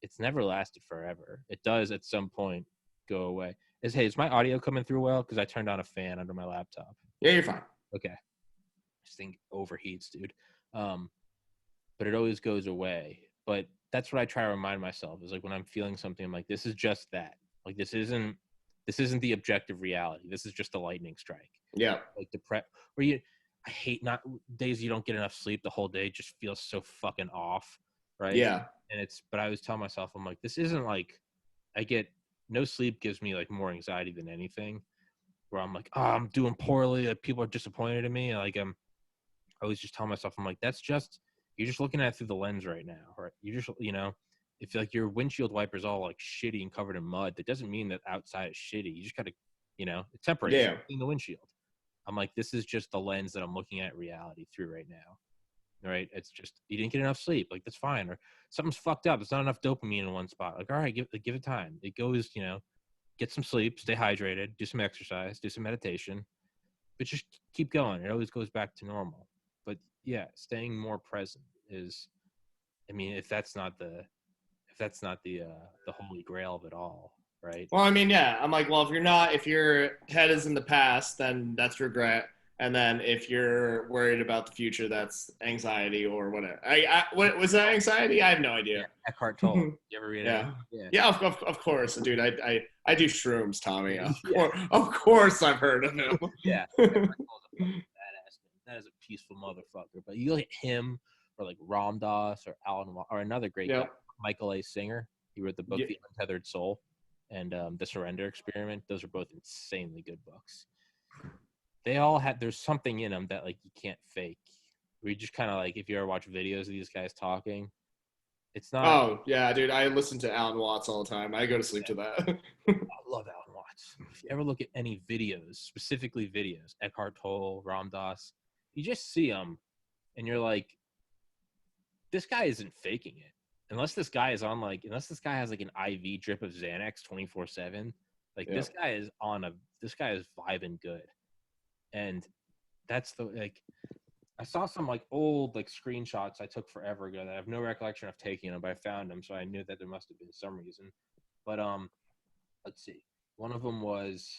it's never lasted forever. It does at some point go away. Is my audio coming through well? Because I turned on a fan under my laptop. Yeah, you're fine. Okay. This thing overheats, dude. But it always goes away. But that's what I try to remind myself is like when I'm feeling something, I'm like, this is just that. Like this isn't the objective reality. This is just a lightning strike. Yeah. Like I hate not days you don't get enough sleep the whole day just feels so fucking off, right? Yeah. But I always tell myself, I'm like, this isn't like I get no sleep gives me like more anxiety than anything. Where I'm like, oh, I'm doing poorly. Like, people are disappointed in me. Like I always just tell myself, I'm like, you're just looking at it through the lens right now, right? You just, if like your windshield wiper's all like shitty and covered in mud, that doesn't mean that outside is shitty. You just gotta, it's temporary. Yeah. Clean the windshield. I'm like, this is just the lens that I'm looking at reality through right now. Right? It's just you didn't get enough sleep. Like that's fine. Or something's fucked up. There's not enough dopamine in one spot. Like, all right, give it time. It goes, get some sleep, stay hydrated, do some exercise, do some meditation, but just keep going. It always goes back to normal. But yeah, staying more present is, I mean, if that's not the holy grail of it all, right? Well, I mean, yeah. I'm like, well, if your head is in the past, then that's regret. And then if you're worried about the future, that's anxiety or whatever. What was that anxiety? I have no idea. Yeah, Eckhart Tolle. You ever read it? Yeah. Of course, dude. I do shrooms, Tommy. Of course, I've heard of him. Yeah. Eckhart Tolle's a fucking badass. That is a peaceful motherfucker. But you look at him or like Ram Dass or Alan or another great guy, Michael A. Singer. He wrote the book The Untethered Soul and The Surrender Experiment. Those are both insanely good books. They all there's something in them that like you can't fake. We just kind of like, if you ever watch videos of these guys talking, it's not. Oh yeah, dude. I listen to Alan Watts all the time. I go to sleep to that. I love Alan Watts. If you ever look at any videos, specifically videos, Eckhart Tolle, Ram Dass, you just see them and you're like, this guy isn't faking it. Unless this guy has like an IV drip of Xanax 24/7, like this guy is vibing good. And that's I saw some like old like screenshots I took forever ago that I have no recollection of taking them, but I found them, so I knew that there must have been some reason. But let's see. One of them was,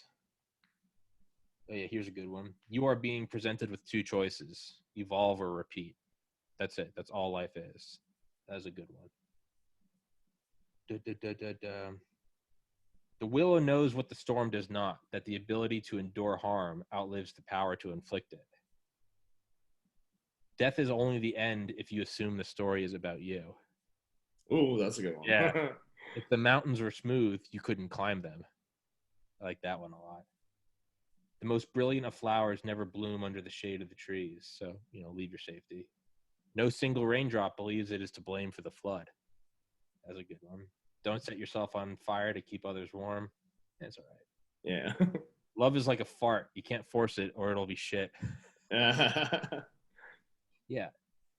oh yeah, here's a good one. You are being presented with two choices: evolve or repeat. That's it. That's all life is. That is a good one. The willow knows what the storm does not, that the ability to endure harm outlives the power to inflict it. Death is only the end if you assume the story is about you. Ooh, that's a good one. Yeah. If the mountains were smooth, you couldn't climb them. I like that one a lot. The most brilliant of flowers never bloom under the shade of the trees, so, leave your safety. No single raindrop believes it is to blame for the flood. That's a good one. Don't set yourself on fire to keep others warm. That's all right. Yeah. Love is like a fart. You can't force it or it'll be shit. Yeah.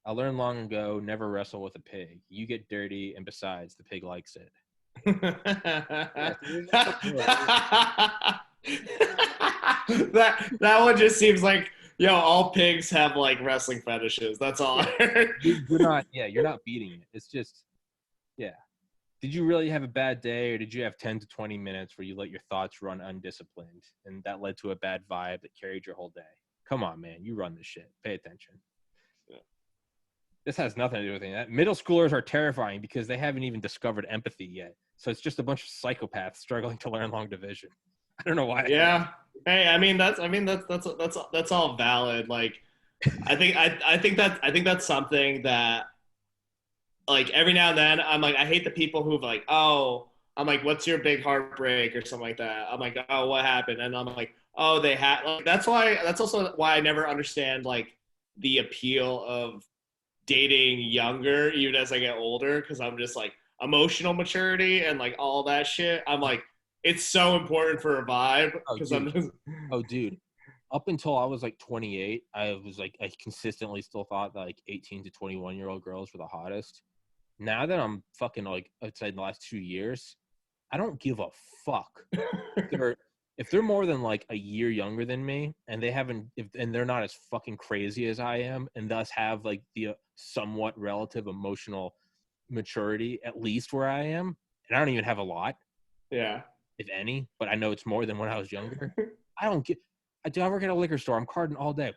I learned long ago, never wrestle with a pig. You get dirty, and besides, the pig likes it. that one just seems like, all pigs have like wrestling fetishes. That's all I heard. You're not beating it. It's just, yeah. Did you really have a bad day, or did you have 10 to 20 minutes where you let your thoughts run undisciplined and that led to a bad vibe that carried your whole day? Come on, man. You run this shit. Pay attention. Yeah. This has nothing to do with anything. Middle schoolers are terrifying because they haven't even discovered empathy yet. So it's just a bunch of psychopaths struggling to learn long division. I don't know why. Yeah. Hey, that's all valid. Like, I think that's something that, like, every now and then I'm like, I hate the people who've like, oh, I'm like, what's your big heartbreak or something like that. I'm like, oh, what happened? And I'm like, oh, they had, like, that's also why I never understand like the appeal of dating younger, even as I get older. Cause I'm just like, emotional maturity and like all that shit. I'm like, it's so important for a vibe. Dude. Up until I was like 28, I consistently still thought that like 18 to 21-year-old girls were the hottest. Now that I'm fucking like, I'd say in the last 2 years, I don't give a fuck. If they're more than like a year younger than me and and they're not as fucking crazy as I am and thus have like the somewhat relative emotional maturity, at least where I am, and I don't even have a lot. Yeah. If any, but I know it's more than when I was younger. I don't get, I work at a liquor store. I'm carding all day.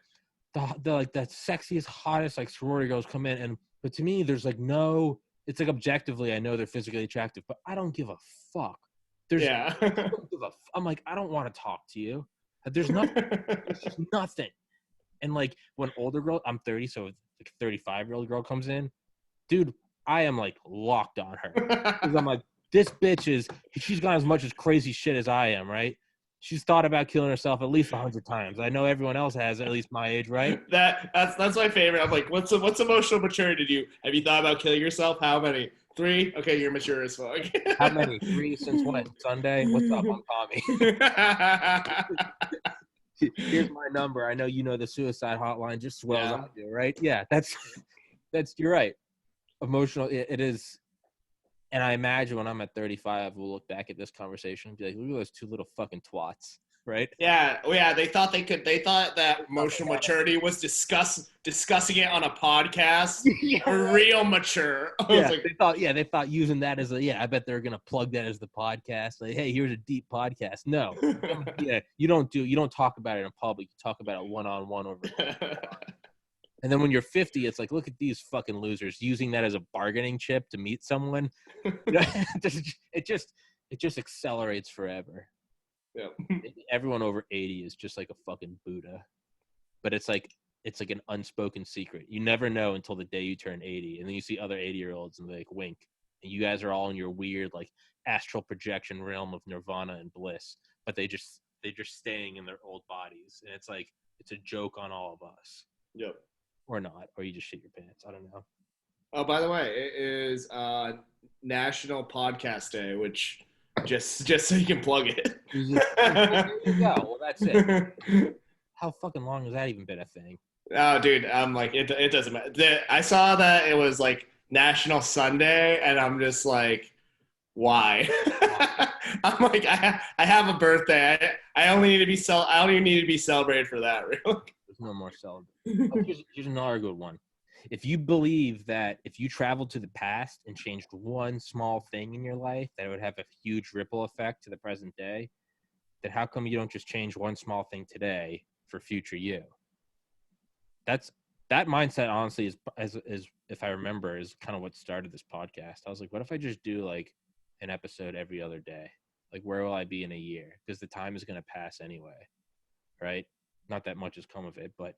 The like the sexiest, hottest like sorority girls come in, but to me, there's like no. It's like objectively, I know they're physically attractive, but I don't give a fuck. Yeah. I'm like, I don't want to talk to you. There's nothing. There's just nothing. And like when older girl, I'm 30, so like 35-year-old girl comes in, dude, I am like locked on her. Because I'm like, this bitch she's got as much as crazy shit as I am, right? She's thought about killing herself at least 100 times. I know everyone else has, at least my age, right? That's my favorite. I'm like, what's emotional maturity to you? Have you thought about killing yourself? How many? 3? Okay, you're mature as fuck. How many? 3 since when? Sunday? What's up? I'm Tommy. Here's my number. I know you know the suicide hotline just as well as I do, right? Yeah, that's you're right. Emotional, it is. And I imagine when I'm at 35, we'll look back at this conversation and be like, look at those 2 little fucking twats, right? Yeah. Oh, yeah. They thought that emotional maturity was discussing it on a podcast. Real mature. They thought using that as I bet they're going to plug that as the podcast. Like, hey, here's a deep podcast. No. You don't talk about it in public. You talk about it one-on-one over. And then when you're 50, it's like, look at these fucking losers using that as a bargaining chip to meet someone. It just accelerates forever. Yeah. Everyone over 80 is just like a fucking Buddha. But it's like an unspoken secret. You never know until the day you turn 80. And then you see other 80-year-olds and they like wink. And you guys are all in your weird like astral projection realm of nirvana and bliss. But they're just staying in their old bodies. And it's like, it's a joke on all of us. Yep. Or not, or you just shit your pants. I don't know. Oh, by the way, it is National Podcast Day, which just so you can plug it. There you go. Well, that's it. How fucking long has that even been a thing? Oh, dude, I'm like, it doesn't matter. I saw that it was like National Sunday, and I'm just like, why? I'm like, I have a birthday. I only need to be I don't even need to be celebrated for that, really. There's no more celebrating. Here's another good one. If you believe that if you traveled to the past and changed one small thing in your life, that it would have a huge ripple effect to the present day, then how come you don't just change one small thing today for future you? That mindset, honestly, is if I remember, is kind of what started this podcast. I was like, what if I just do like an episode every other day? Like, where will I be in a year? Because the time is going to pass anyway, right? Not that much has come of it, but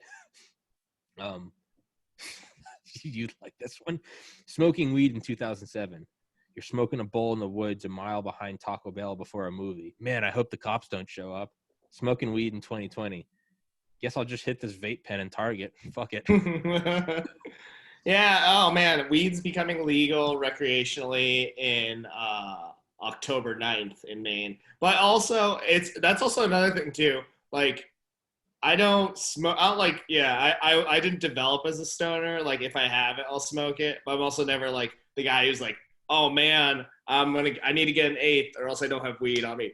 you'd like this one. Smoking weed in 2007. You're smoking a bowl in the woods a mile behind Taco Bell before a movie. Man, I hope the cops don't show up. Smoking weed in 2020. Guess I'll just hit this vape pen in Target. Fuck it. Yeah. Oh man, weed's becoming legal recreationally in October 9th in Maine. But also, that's also another thing too. Like, I don't smoke. I didn't develop as a stoner. Like, if I have it, I'll smoke it. But I'm also never like the guy who's like, oh man, I need to get an 8th or else I don't have weed on me.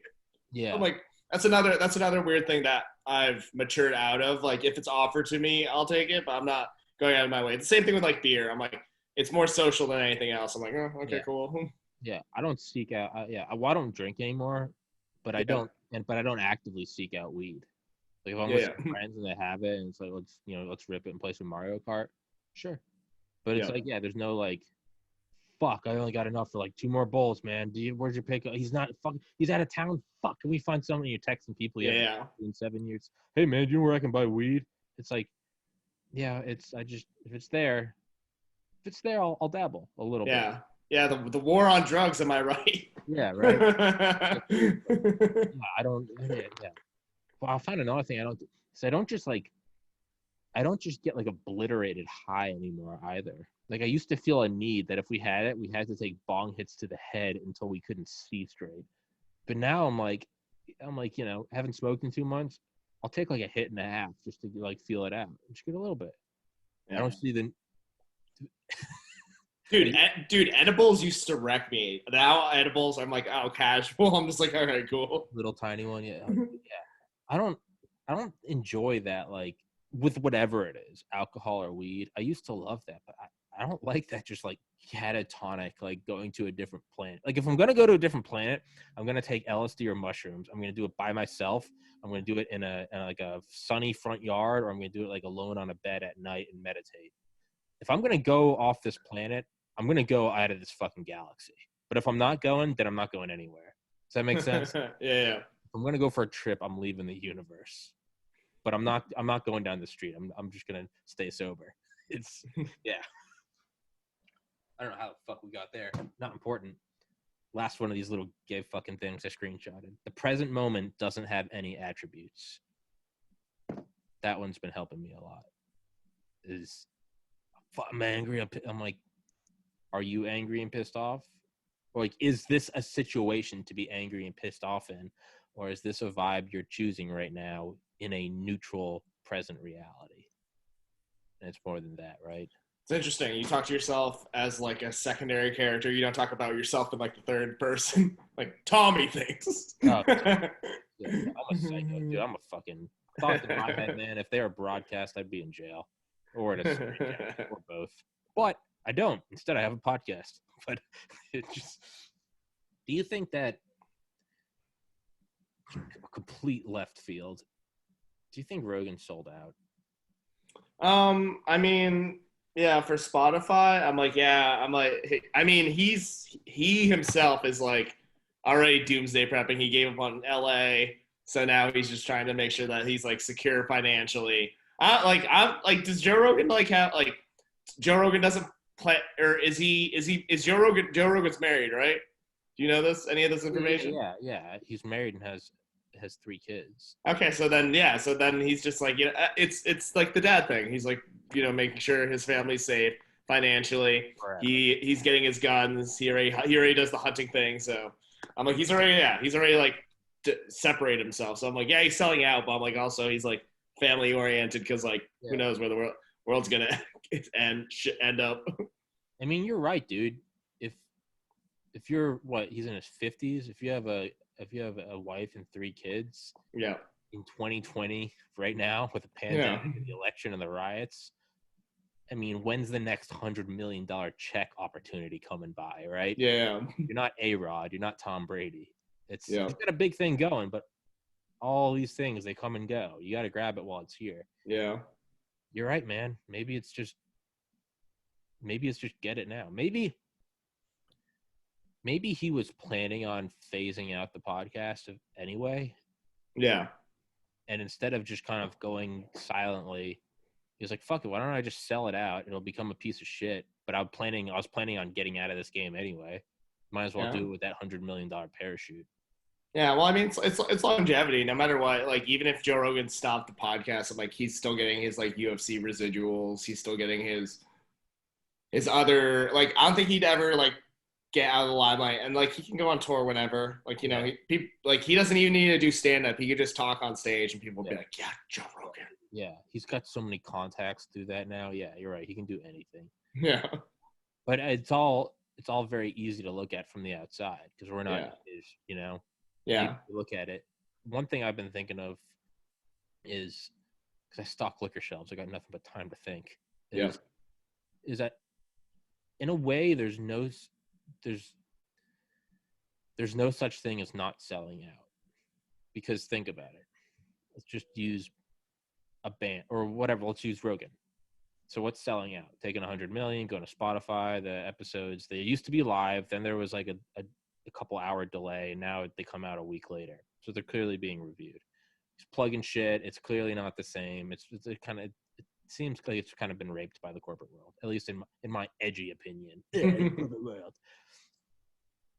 Yeah. I'm like, that's another weird thing that I've matured out of. Like, if it's offered to me, I'll take it, but I'm not going out of my way. It's the same thing with like beer. I'm like, it's more social than anything else. I'm like, oh, okay, cool. Yeah, I don't seek out. Well, I don't drink anymore, but I don't actively seek out weed. Like, if I'm with some friends and they have it, and it's like, let's rip it and play some Mario Kart. Sure, but it's like, there's no like, fuck, I only got enough for like 2 more bowls, man. Where's your pick? He's not fucking. He's out of town. Fuck, can we find something? You're texting people. In 7 years. Hey man, do you know where I can buy weed? It's like, if it's there, I'll dabble a little bit. Yeah, the war on drugs. Am I right? Yeah, right. I don't. Yeah. Well, I'll find another thing. I don't just get like obliterated high anymore either. Like, I used to feel a need that if we had it, we had to take bong hits to the head until we couldn't see straight. But now I'm like, haven't smoked in 2 months. I'll take like a hit and a half just to like feel it out. Just get a little bit. Yeah. I don't see the. Dude, edibles used to wreck me. Now edibles, I'm like, oh, casual. I'm just like, all right, cool. Little tiny one, yeah. I don't enjoy that, like, with whatever it is, alcohol or weed. I used to love that, but I don't like that just like catatonic, like going to a different planet. Like if I'm gonna go to a different planet, I'm gonna take LSD or mushrooms. I'm gonna do it by myself. I'm gonna do it in like a sunny front yard, or I'm gonna do it like alone on a bed at night and meditate. If I'm gonna go off this planet, I'm gonna go out of this fucking galaxy. But if I'm not going, then I'm not going anywhere. Does that make sense? Yeah. If I'm gonna go for a trip, I'm leaving the universe. But I'm not going down the street. I'm just gonna stay sober. It's yeah. I don't know how the fuck we got there. Not important. Last one of these little gay fucking things I screenshotted. The present moment doesn't have any attributes. That one's been helping me a lot. I'm angry. I'm like, are you angry and pissed off? Or like, is this a situation to be angry and pissed off in? Or is this a vibe you're choosing right now in a neutral present reality? And it's more than that, right? It's interesting. You talk to yourself as like a secondary character. You don't talk about yourself in like the third person, like Tommy thinks. Oh, yeah, I'm a psycho, dude. I'm a fucking thoughts in my head, man. If they were broadcast, I'd be in jail or at a street jail, or both. But I don't. Instead, I have a podcast. But it just. Do you think that complete left field? Do you think Rogan sold out? I mean. Yeah, for Spotify, I'm like, I mean, he himself is like already doomsday prepping. He gave up on LA, so now he's just trying to make sure that he's like secure financially. Does Joe Rogan like have like Joe Rogan doesn't play, or is Joe Rogan's married, right? Do you know this? Any of this information? Yeah, he's married and has 3 kids. Okay, so then he's just like, it's like the dad thing. He's like, making sure his family's safe financially. Forever. He's getting his guns. He already does the hunting thing. So I'm like, he's already like separated himself. So I'm like, yeah, he's selling out, but I'm like, also he's like family oriented because like who knows where the world's gonna end up. I mean, you're right, dude. If you're he's in his 50s. If you have a wife and 3 kids, yeah, in 2020 right now with the pandemic and the election and the riots, I mean, when's the next $100 million check opportunity coming by, right? Yeah. You're not A-Rod. You're not Tom Brady. He's got a big thing going, but all these things, they come and go. You got to grab it while it's here. Yeah. You're right, man. Maybe it's just get it now. Maybe he was planning on phasing out the podcast anyway. Yeah. And instead of just kind of going silently, he was like, fuck it, why don't I just sell it out? It'll become a piece of shit. But I was planning on getting out of this game anyway. Might as well do it with that $100 million parachute. Yeah, well, I mean, it's longevity. No matter what, like even if Joe Rogan stopped the podcast, I'm like he's still getting his like UFC residuals. He's still getting his other like. I don't think he'd ever like get out of the limelight, and like he can go on tour whenever. Like he doesn't even need to do stand up. He could just talk on stage, and people would be like, "Yeah, Joe Rogan." Yeah, he's got so many contacts through that now. Yeah, you're right. He can do anything. Yeah, but it's all very easy to look at from the outside because we're not, Yeah. Look at it. One thing I've been thinking of is because I stock liquor shelves, I got nothing but time to think. Is that in a way there's no such thing as not selling out, because think about it. Let's just use a band or whatever. Let's use Rogan. So what's selling out? Taking 100 million, going to Spotify. The episodes, they used to be live. Then there was like a couple hour delay, and now they come out a week later. So they're clearly being reviewed. It's plugging shit. It's clearly not the same. It seems like it's kind of been raped by the corporate world, at least in my edgy opinion. Corporate world.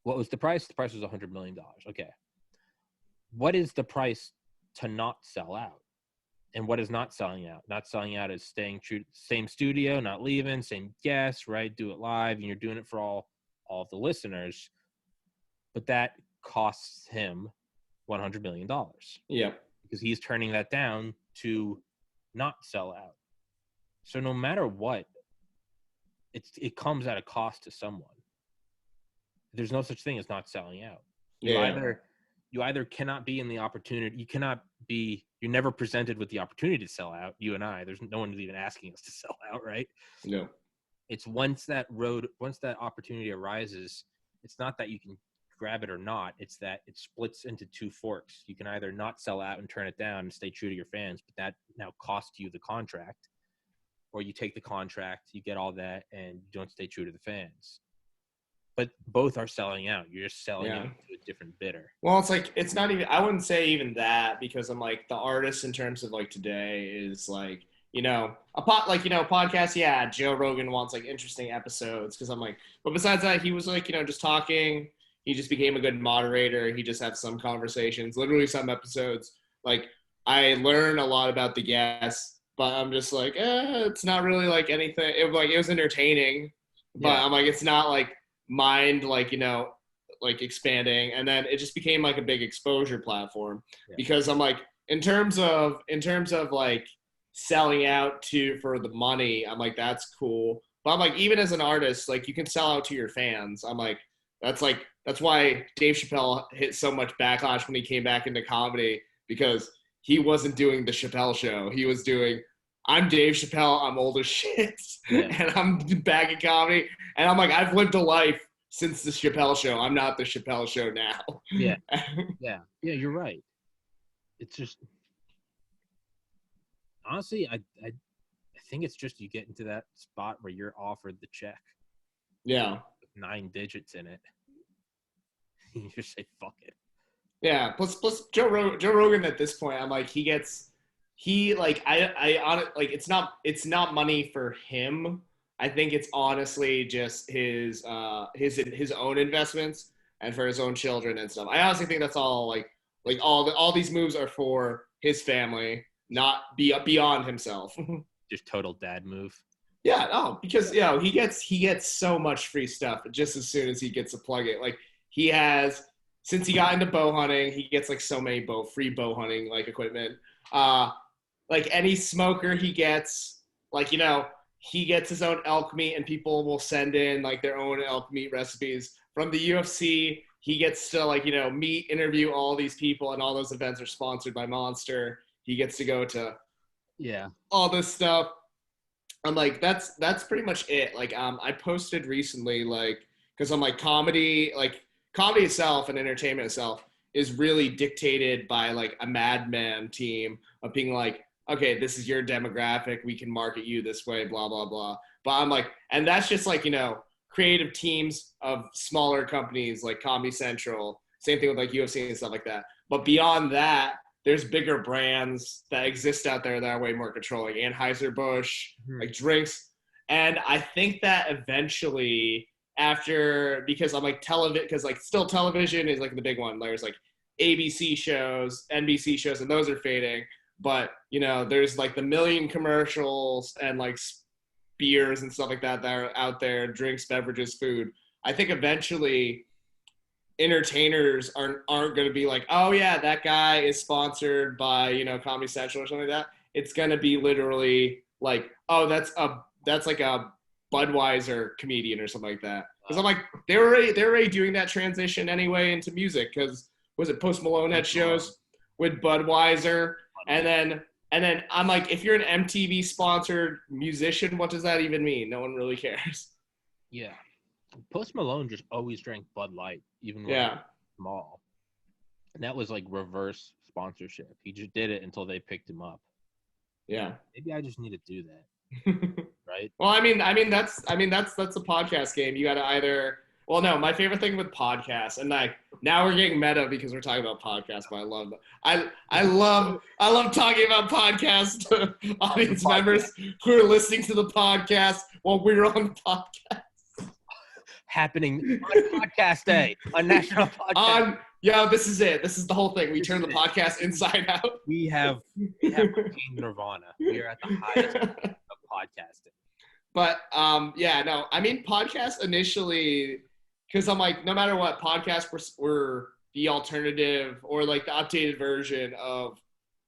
What was the price? The price was $100 million. Okay. What is the price to not sell out? And what is not selling out? Not selling out is staying true, same studio, not leaving, same guests, right? Do it live, and you're doing it for all of the listeners. But that costs him $100 million. Yeah. Because he's turning that down to not sell out. So no matter what, it comes at a cost to someone. There's no such thing as not selling out. You either cannot be in the opportunity. You're never presented with the opportunity to sell out. You and I, there's no one who's even asking us to sell out, right? No. it's once that opportunity arises, it's not that you can grab it or not. It's that it splits into two forks. You can either not sell out and turn it down and stay true to your fans, but that now costs you the contract, or you take the contract, you get all that, and you don't stay true to the fans. But both are selling out. You're just selling out to a different bidder. Well, it's like, it's not even, I wouldn't say even that, because I'm like, the artist in terms of like today is like, you know, podcast. Yeah, Joe Rogan wants like interesting episodes, because I'm like, but besides that, he was like, you know, just talking. He just became a good moderator. He just had some conversations, literally some episodes. Like, I learn a lot about the guests, but I'm just like, it's not really like anything. It was entertaining, but I'm like, it's not like mind, like, you know, like expanding. And then it just became like a big exposure platform, because I'm like, in terms of like selling out for the money, I'm like, that's cool. But I'm like, even as an artist, like, you can sell out to your fans. I'm like, that's why Dave Chappelle hit so much backlash when he came back into comedy, because he wasn't doing the Chappelle show. He was doing, I'm Dave Chappelle, I'm old as shit, and I'm back in comedy. And I'm like, I've lived a life since the Chappelle show. I'm not the Chappelle show now. Yeah, you're right. It's just, honestly, I think it's just you get into that spot where you're offered the check. Yeah. With 9 digits in it. You just say, fuck it. Yeah. Plus Joe Rogan at this point, I'm like, it's not money for him. I think it's honestly just his own investments and for his own children and stuff. I honestly think that's all like all these moves are for his family, not beyond himself. Just total dad move. Yeah, because you know, he gets so much free stuff just as soon as he gets to plug it. Like, he has, since he got into bow hunting, he gets like so many free bow hunting like equipment. Like, any smoker he gets, like, you know, he gets his own elk meat, and people will send in like their own elk meat recipes. From the UFC, he gets to, like, you know, interview all these people, and all those events are sponsored by Monster. He gets to go to all this stuff. I'm like, that's pretty much it. Like, I posted recently, like, because I'm like, comedy itself and entertainment itself is really dictated by like a madman team of being like, okay, this is your demographic, we can market you this way, blah, blah, blah. But I'm like, and that's just like, you know, creative teams of smaller companies like Comedy Central, same thing with like UFC and stuff like that. But beyond that, there's bigger brands that exist out there that are way more controlling. Anheuser-Busch, like drinks. And I think that eventually because I'm like because like still television is like the big one. There's like ABC shows, NBC shows, and those are fading. But, you know, there's like the million commercials and like beers and stuff like that are out there, drinks, beverages, food. I think eventually entertainers aren't going to be like, oh yeah, that guy is sponsored by, you know, Comedy Central or something like that. It's going to be literally like, oh, that's like a Budweiser comedian or something like that. Because I'm like, they're already doing that transition anyway into music. Because was it Post Malone had shows with Budweiser, and then I'm like, if you're an MTV sponsored musician, what does that even mean? No one really cares. Yeah. Post Malone just always drank Bud Light, even when he was small. And that was like reverse sponsorship. He just did it until they picked him up. Yeah. Maybe I just need to do that. Right? Well, I mean that's a podcast game. You got to either. Well, no, my favorite thing with podcasts, and like now we're getting meta because we're talking about podcasts, but I love talking about podcasts to audience members who are listening to the podcast while we're on the podcast. Happening on podcast day, on national podcast. This is it. This is the whole thing. We turn the podcast inside out. We have attained nirvana. We are at the highest of podcasting. But I mean, podcasts initially, because I'm like, no matter what, podcasts were the alternative or like the updated version of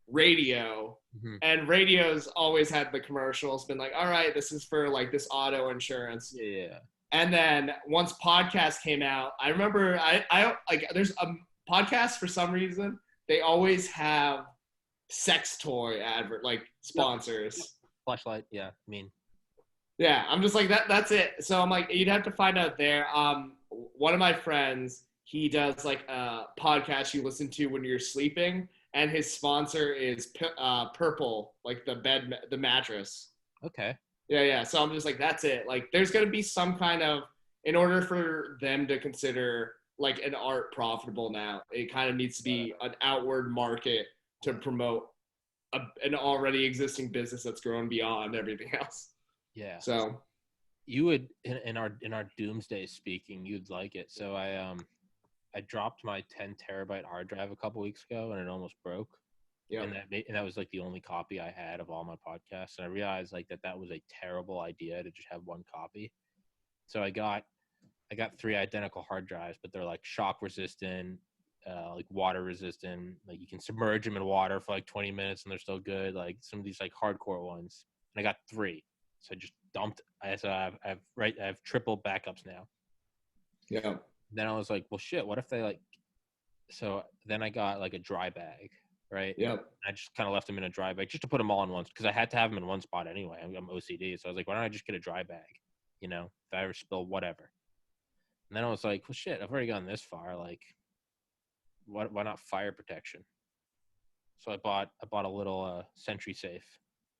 radio. Mm-hmm. And radio's always had the commercials, been like, all right, this is for like this auto insurance. Yeah. And then once podcasts came out, I remember I like there's a podcast for some reason, they always have sex toy advert like sponsors. Flashlight, yeah. I mean, Yeah, I'm just like that's it. So I'm like, you'd have to find out there. One of my friends, he does like a podcast you listen to when you're sleeping, and his sponsor is Purple, like the mattress. Okay. Yeah. So I'm just like, that's it. Like, there's gonna be some kind of, in order for them to consider like an art profitable now, it kind of needs to be an outward market to promote an already existing business that's grown beyond everything else. Yeah. So You would in our doomsday speaking, you'd like it. So I dropped my 10 terabyte hard drive a couple weeks ago, and it almost broke. yeah, And that was like the only copy I had of all my podcasts. And I realized like that was a terrible idea to just have one copy. So I got 3 identical hard drives, but they're like shock resistant, like water resistant. Like you can submerge them in water for like 20 minutes and they're still good. Like some of these like hardcore ones. And I got 3. So I just dumped. I have triple backups now. yeah, Then I was like, well, shit. What if they like? So then I got like a dry bag, right? yeah, I just kind of left them in a dry bag just to put them all in one, because I had to have them in one spot anyway. I'm OCD, so I was like, why don't I just get a dry bag? You know, if I ever spill, whatever. And then I was like, well, shit. I've already gone this far. Like, why not fire protection? So I bought a little Sentry Safe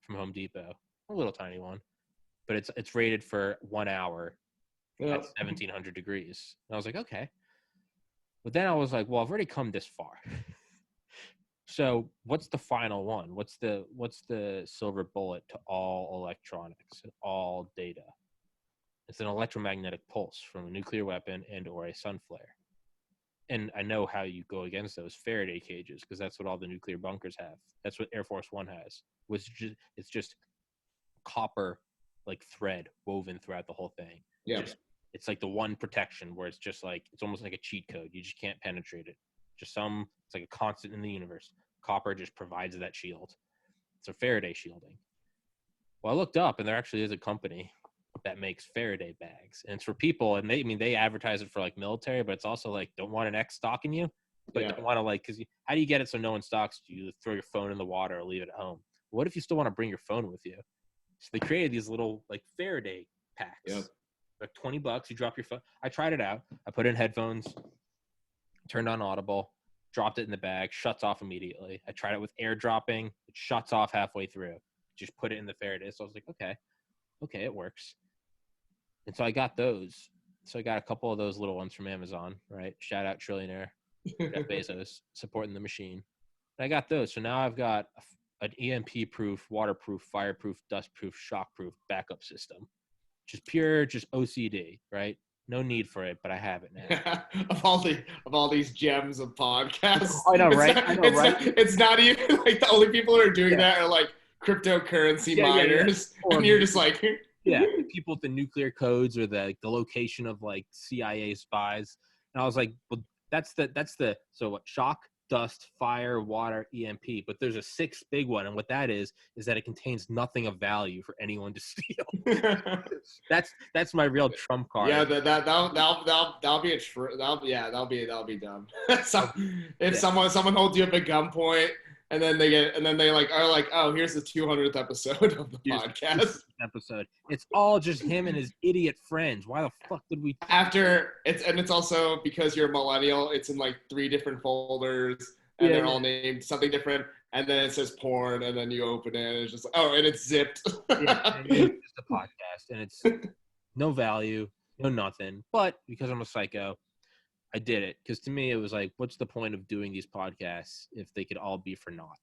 from Home Depot, a little tiny one, but it's rated for 1 hour yeah. at 1700 degrees. And I was like, okay. But then I was like, well, I've already come this far. So what's the final one? What's the silver bullet to all electronics and all data? It's an electromagnetic pulse from a nuclear weapon and or a sun flare. And I know how you go against those Faraday cages, because that's what all the nuclear bunkers have. That's what Air Force One has. It's just copper like thread woven throughout the whole thing. Yeah. It's like the one protection where it's just like, it's almost like a cheat code. You just can't penetrate it. It's like a constant in the universe. Copper just provides that shield. It's a Faraday shielding. Well, I looked up, and there actually is a company that makes Faraday bags, and it's for people. And they advertise it for like military, but it's also like, don't want an ex stalking you, but don't want to like, because how do you get it so no one stalks you? You throw your phone in the water or leave it at home. What if you still want to bring your phone with you? So they created these little like Faraday packs. Yep. Like $20. You drop your phone. I tried it out. I put in headphones, turned on Audible, dropped it in the bag, shuts off immediately. I tried it with airdropping. It shuts off halfway through. Just put it in the Faraday. So I was like, okay, it works. And so I got those. So I got a couple of those little ones from Amazon, right? Shout out trillionaire Jeff Bezos supporting the machine. And I got those. So now I've got an EMP-proof, waterproof, fireproof, dustproof, shockproof backup system. Just OCD, right? No need for it, but I have it now. of all these gems of podcasts, I know, right? Right? It's not even like the only people who are doing that are like cryptocurrency miners, and you're just like, people with the nuclear codes or the location of like CIA spies. And I was like, well, that's the so what? Shock, dust, fire, water, EMP. But there's a 6th big one, and what that is that it contains nothing of value for anyone to steal. That's my real trump card. Yeah, that'll be that'll be dumb. So, if someone holds you up at gunpoint, and then they are like, oh, here's the 200th episode of the podcast. Episode. It's all just him and his idiot friends. Why the fuck did we? It's also because you're a millennial. It's in like 3 different folders, and they're all named something different. And then it says porn, and then you open it, and it's just and it's zipped. It's just a podcast, and it's no value, no nothing. But because I'm a psycho, I did it, because to me it was like, what's the point of doing these podcasts if they could all be for naught,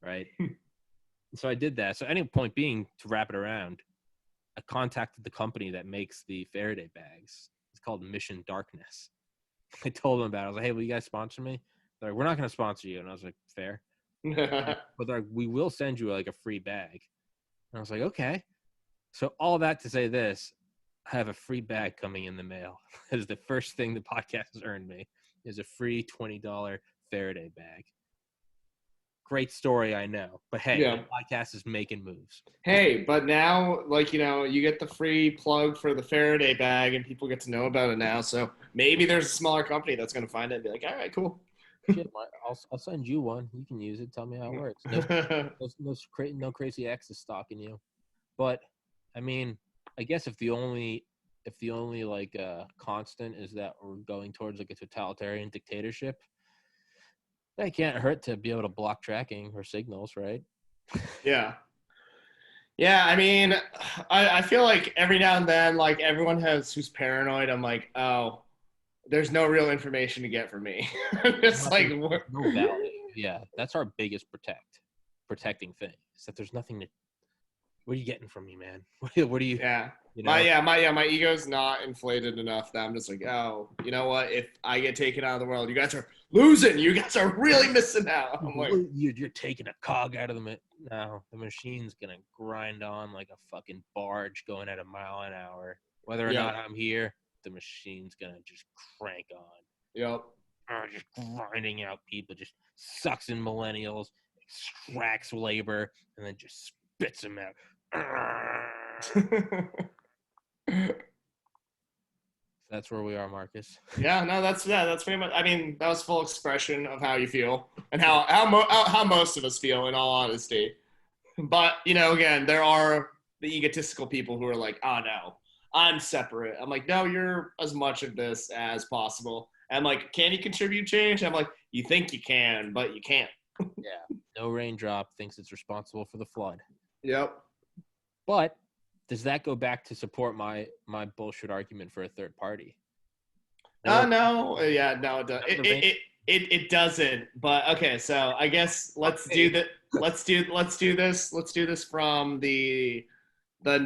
right? So I did that. So any point being, to wrap it around, I contacted the company that makes the Faraday bags. It's called Mission Darkness. I told them about it. I was like, hey, will you guys sponsor me? They're like, we're not going to sponsor you. And I was like, fair. But they're like, we will send you like a free bag. And I was like, okay. So all that to say this, I have a free bag coming in the mail. That is the first thing the podcast has earned me, is a free $20 Faraday bag. Great story, I know. But hey, the podcast is making moves. Hey, but now, like, you get the free plug for the Faraday bag, and people get to know about it now. So maybe there's a smaller company that's going to find it and be like, all right, cool. Shit, I'll send you one. You can use it. Tell me how it works. No crazy ex is stalking you. But, I mean, I guess if the only like constant is that we're going towards like a totalitarian dictatorship, that can't hurt to be able to block tracking or signals, right? Yeah. Yeah, I mean, I feel like every now and then, like everyone who's paranoid. I'm like, oh, there's no real information to get from me. It's like, no value. Yeah, that's our biggest protecting thing. Is that there's nothing to. What are you getting from me, man? What do you? yeah. You know? My ego's not inflated enough that I'm just like, oh, you know what? If I get taken out of the world, you guys are losing. You guys are really missing out. I'm like, you're taking a cog out of the no, the machine's gonna grind on like a fucking barge going at a mile an hour. Whether or not I'm here, the machine's gonna just crank on. Yep. Just grinding out people, just sucks in millennials, extracts labor, and then just spits them out. That's where we are, Marcus. Yeah, no, that's pretty much. I mean, that was full expression of how you feel and how most of us feel, in all honesty. But again, there are the egotistical people who are like, "Oh no, I'm separate." I'm like, "No, you're as much of this as possible." And I'm like, "Can you contribute change?" I'm like, "You think you can, but you can't." Yeah, no raindrop thinks it's responsible for the flood. Yep. But does that go back to support my bullshit argument for a third party? No. Yeah, no, it doesn't. It doesn't. But okay, so I guess let's do this from the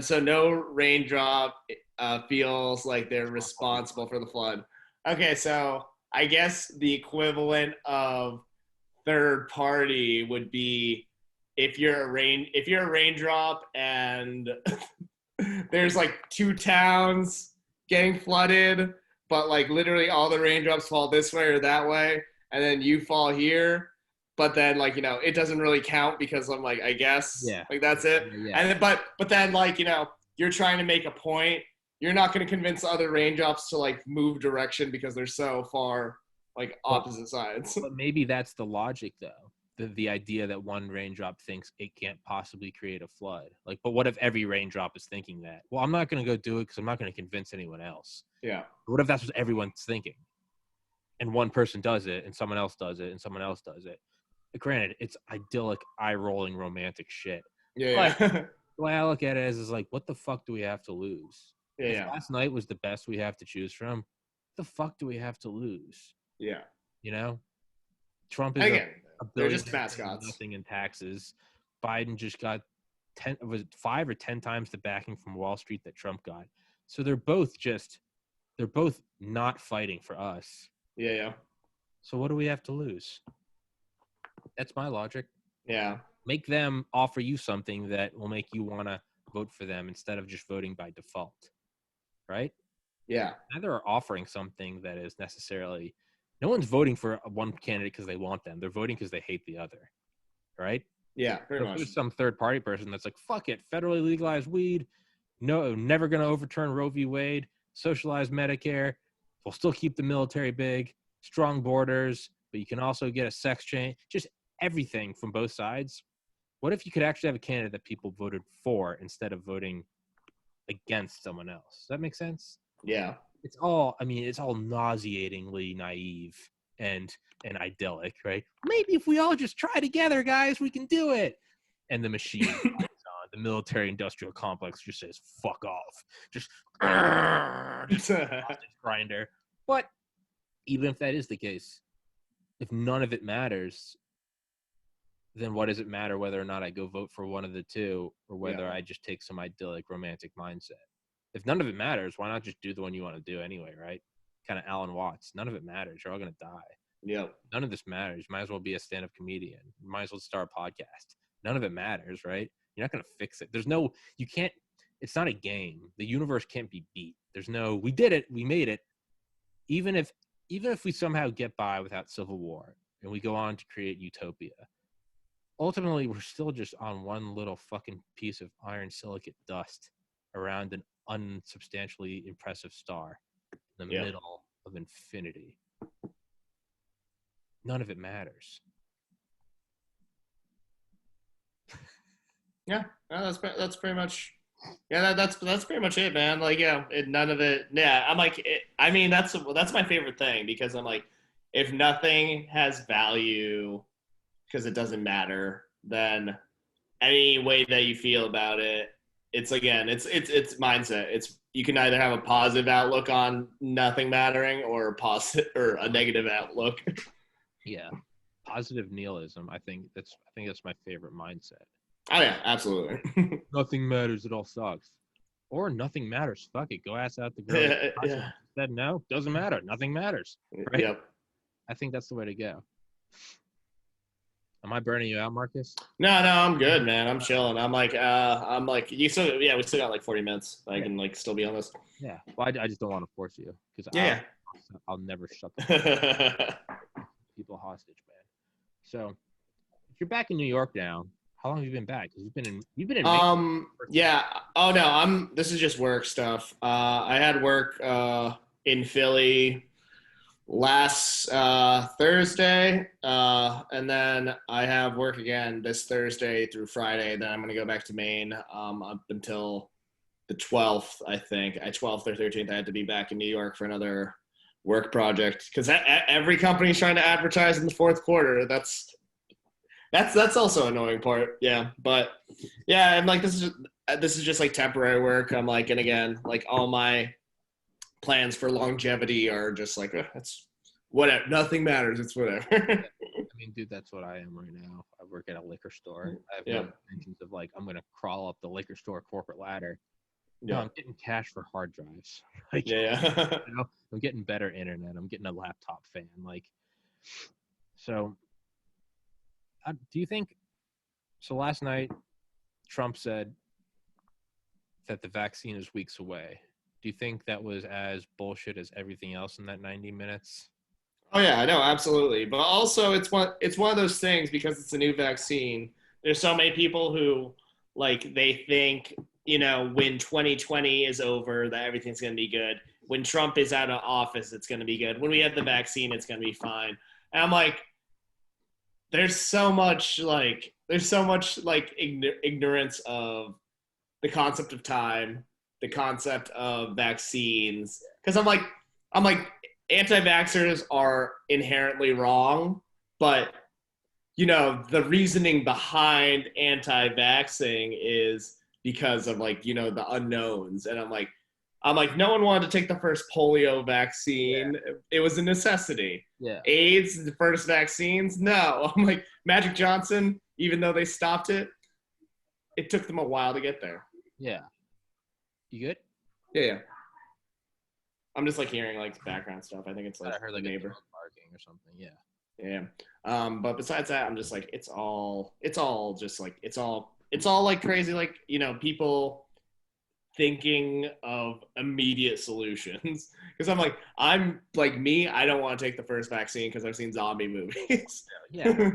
so no raindrop feels like they're responsible for the flood. Okay, so I guess the equivalent of third party would be if you're a raindrop and there's like two towns getting flooded, but like literally all the raindrops fall this way or that way, and then you fall here. But then like it doesn't really count because I'm like, I guess like that's it. Yeah. And then, but then like you're trying to make a point. You're not going to convince other raindrops to like move direction because they're so far like opposite sides. But maybe that's the logic though. The idea that one raindrop thinks it can't possibly create a flood. Like, but what if every raindrop is thinking that? Well, I'm not going to go do it because I'm not going to convince anyone else. Yeah. What if that's what everyone's thinking? And one person does it, and someone else does it, and someone else does it. Granted, it's idyllic, eye-rolling, romantic shit. Yeah. But the way I look at it is like, what the fuck do we have to lose? Yeah. Last night was the best we have to choose from. What the fuck do we have to lose? Yeah. Trump is again. a They're just mascots. Nothing in taxes. Biden just got 5 or 10 times the backing from Wall Street that Trump got. So they're both not fighting for us. Yeah. So what do we have to lose? That's my logic. Yeah. Make them offer you something that will make you want to vote for them instead of just voting by default. Right? Yeah. Neither are offering something that is necessarily. No one's voting for one candidate because they want them. They're voting because they hate the other, right? Yeah, pretty much. There's some third-party person that's like, fuck it, federally legalized weed. No, never going to overturn Roe v. Wade. Socialize Medicare. We'll still keep the military big. Strong borders, but you can also get a sex change. Just everything from both sides. What if you could actually have a candidate that people voted for instead of voting against someone else? Does that make sense? Yeah. It's all nauseatingly naive and idyllic, right? Maybe if we all just try together, guys, we can do it. And the machine the military industrial complex just says, fuck off. Just grinder. But even if that is the case, if none of it matters, then what does it matter whether or not I go vote for one of the two or whether I just take some idyllic romantic mindset? If none of it matters, why not just do the one you want to do anyway, right? Kind of Alan Watts. None of it matters. You're all going to die. Yeah. None of this matters. You might as well be a stand-up comedian. You might as well start a podcast. None of it matters, right? You're not going to fix it. You can't, it's not a game. The universe can't be beat. We did it. We made it. Even if we somehow get by without civil war and we go on to create utopia, ultimately we're still just on one little fucking piece of iron silicate dust around an unsubstantially impressive star in the middle of infinity. None of it matters. Yeah, no, that's pretty much Yeah, that's pretty much it, man. Like, yeah, none of it. Yeah, I'm like, I mean, that's my favorite thing because I'm like, if nothing has value because it doesn't matter, then any way that you feel about it, it's again, it's mindset. It's you can either have a positive outlook on nothing mattering or a positive or a negative outlook. Yeah, positive nihilism. I think that's my favorite mindset. Oh yeah, absolutely. Nothing matters. It all sucks. Or nothing matters. Fuck it. Go ask out the girl. Yeah. Said no. Doesn't matter. Nothing matters. Right. Yep. I think that's the way to go. Am I burning you out, Marcus? No, I'm good, man. I'm chilling. I'm like, we still got like 40 minutes. I can like still be on this. Yeah. Well, I just don't want to force you because Yeah. I'll never shut the people hostage, man. So if you're back in New York now, how long have you been back? Because you've been in yeah. Oh no, this is just work stuff. I had work in Philly last Thursday, and then I have work again this Thursday through Friday. Then I'm gonna go back to Maine up until the 12th, I think. At 12th or 13th, I had to be back in New York for another work project because every company's trying to advertise in the fourth quarter. That's also an annoying part. Yeah, but yeah, I'm like this is just like temporary work. I'm like, and again, like all my plans for longevity are just like it's whatever. Nothing matters. It's whatever. I mean, dude, that's what I am right now. I work at a liquor store. I have no intentions of like I'm gonna crawl up the liquor store corporate ladder. No, I'm getting cash for hard drives. Like, yeah. you know, I'm getting better internet. I'm getting a laptop fan. Like, so do you think? So last night, Trump said that the vaccine is weeks away. Do you think that was as bullshit as everything else in that 90 minutes? Oh yeah, I know, absolutely. But also, it's one of those things because it's a new vaccine. There's so many people who like they think when 2020 is over that everything's going to be good. When Trump is out of office, it's going to be good. When we have the vaccine, it's going to be fine. And I'm like, there's so much ignorance of the concept of time, the concept of vaccines. Because I'm like, anti-vaxxers are inherently wrong, but the reasoning behind anti-vaxxing is because of the unknowns. And I'm like, no one wanted to take the first polio vaccine. Yeah. It was a necessity. Yeah. AIDS, the first vaccines, no. I'm like, Magic Johnson, even though they stopped it, it took them a while to get there. Yeah. You good? Yeah. I'm just like hearing like background stuff. I think it's like I heard like a neighbor barking or something. Yeah. Yeah. But besides that, I'm just like, it's all like crazy. Like, people thinking of immediate solutions. Because I'm like me, I don't want to take the first vaccine because I've seen zombie movies. Yeah.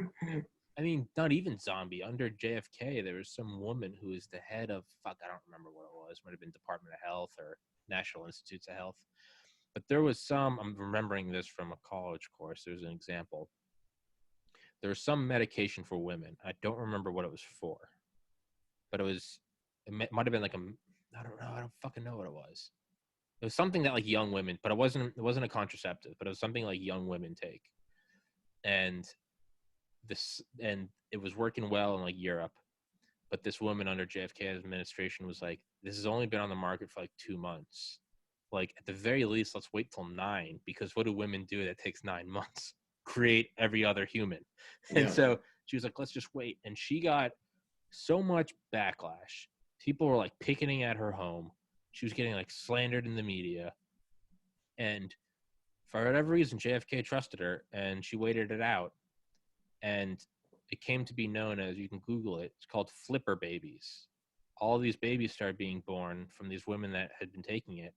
I mean, not even zombie. Under JFK, there was some woman who was the head of, I don't remember what it was. Might have been Department of Health or National Institutes of Health. But there was I'm remembering this from a college course. There's an example. There was some medication for women. I don't remember what it was for. But it might have been like I don't know. I don't fucking know what it was. It was something that like young women, but it wasn't a contraceptive, but it was something like young women take. And it was working well in like Europe. But this woman under JFK's administration was like, this has only been on the market for like 2 months. Like at the very least, let's wait till 9, because what do women do that takes 9 months? Create every other human. And so she was like, let's just wait. And she got so much backlash. People were like picketing at her home. She was getting like slandered in the media. And for whatever reason, JFK trusted her and she waited it out. And it came to be known as, you can Google it, it's called flipper babies. All these babies started being born from these women that had been taking it.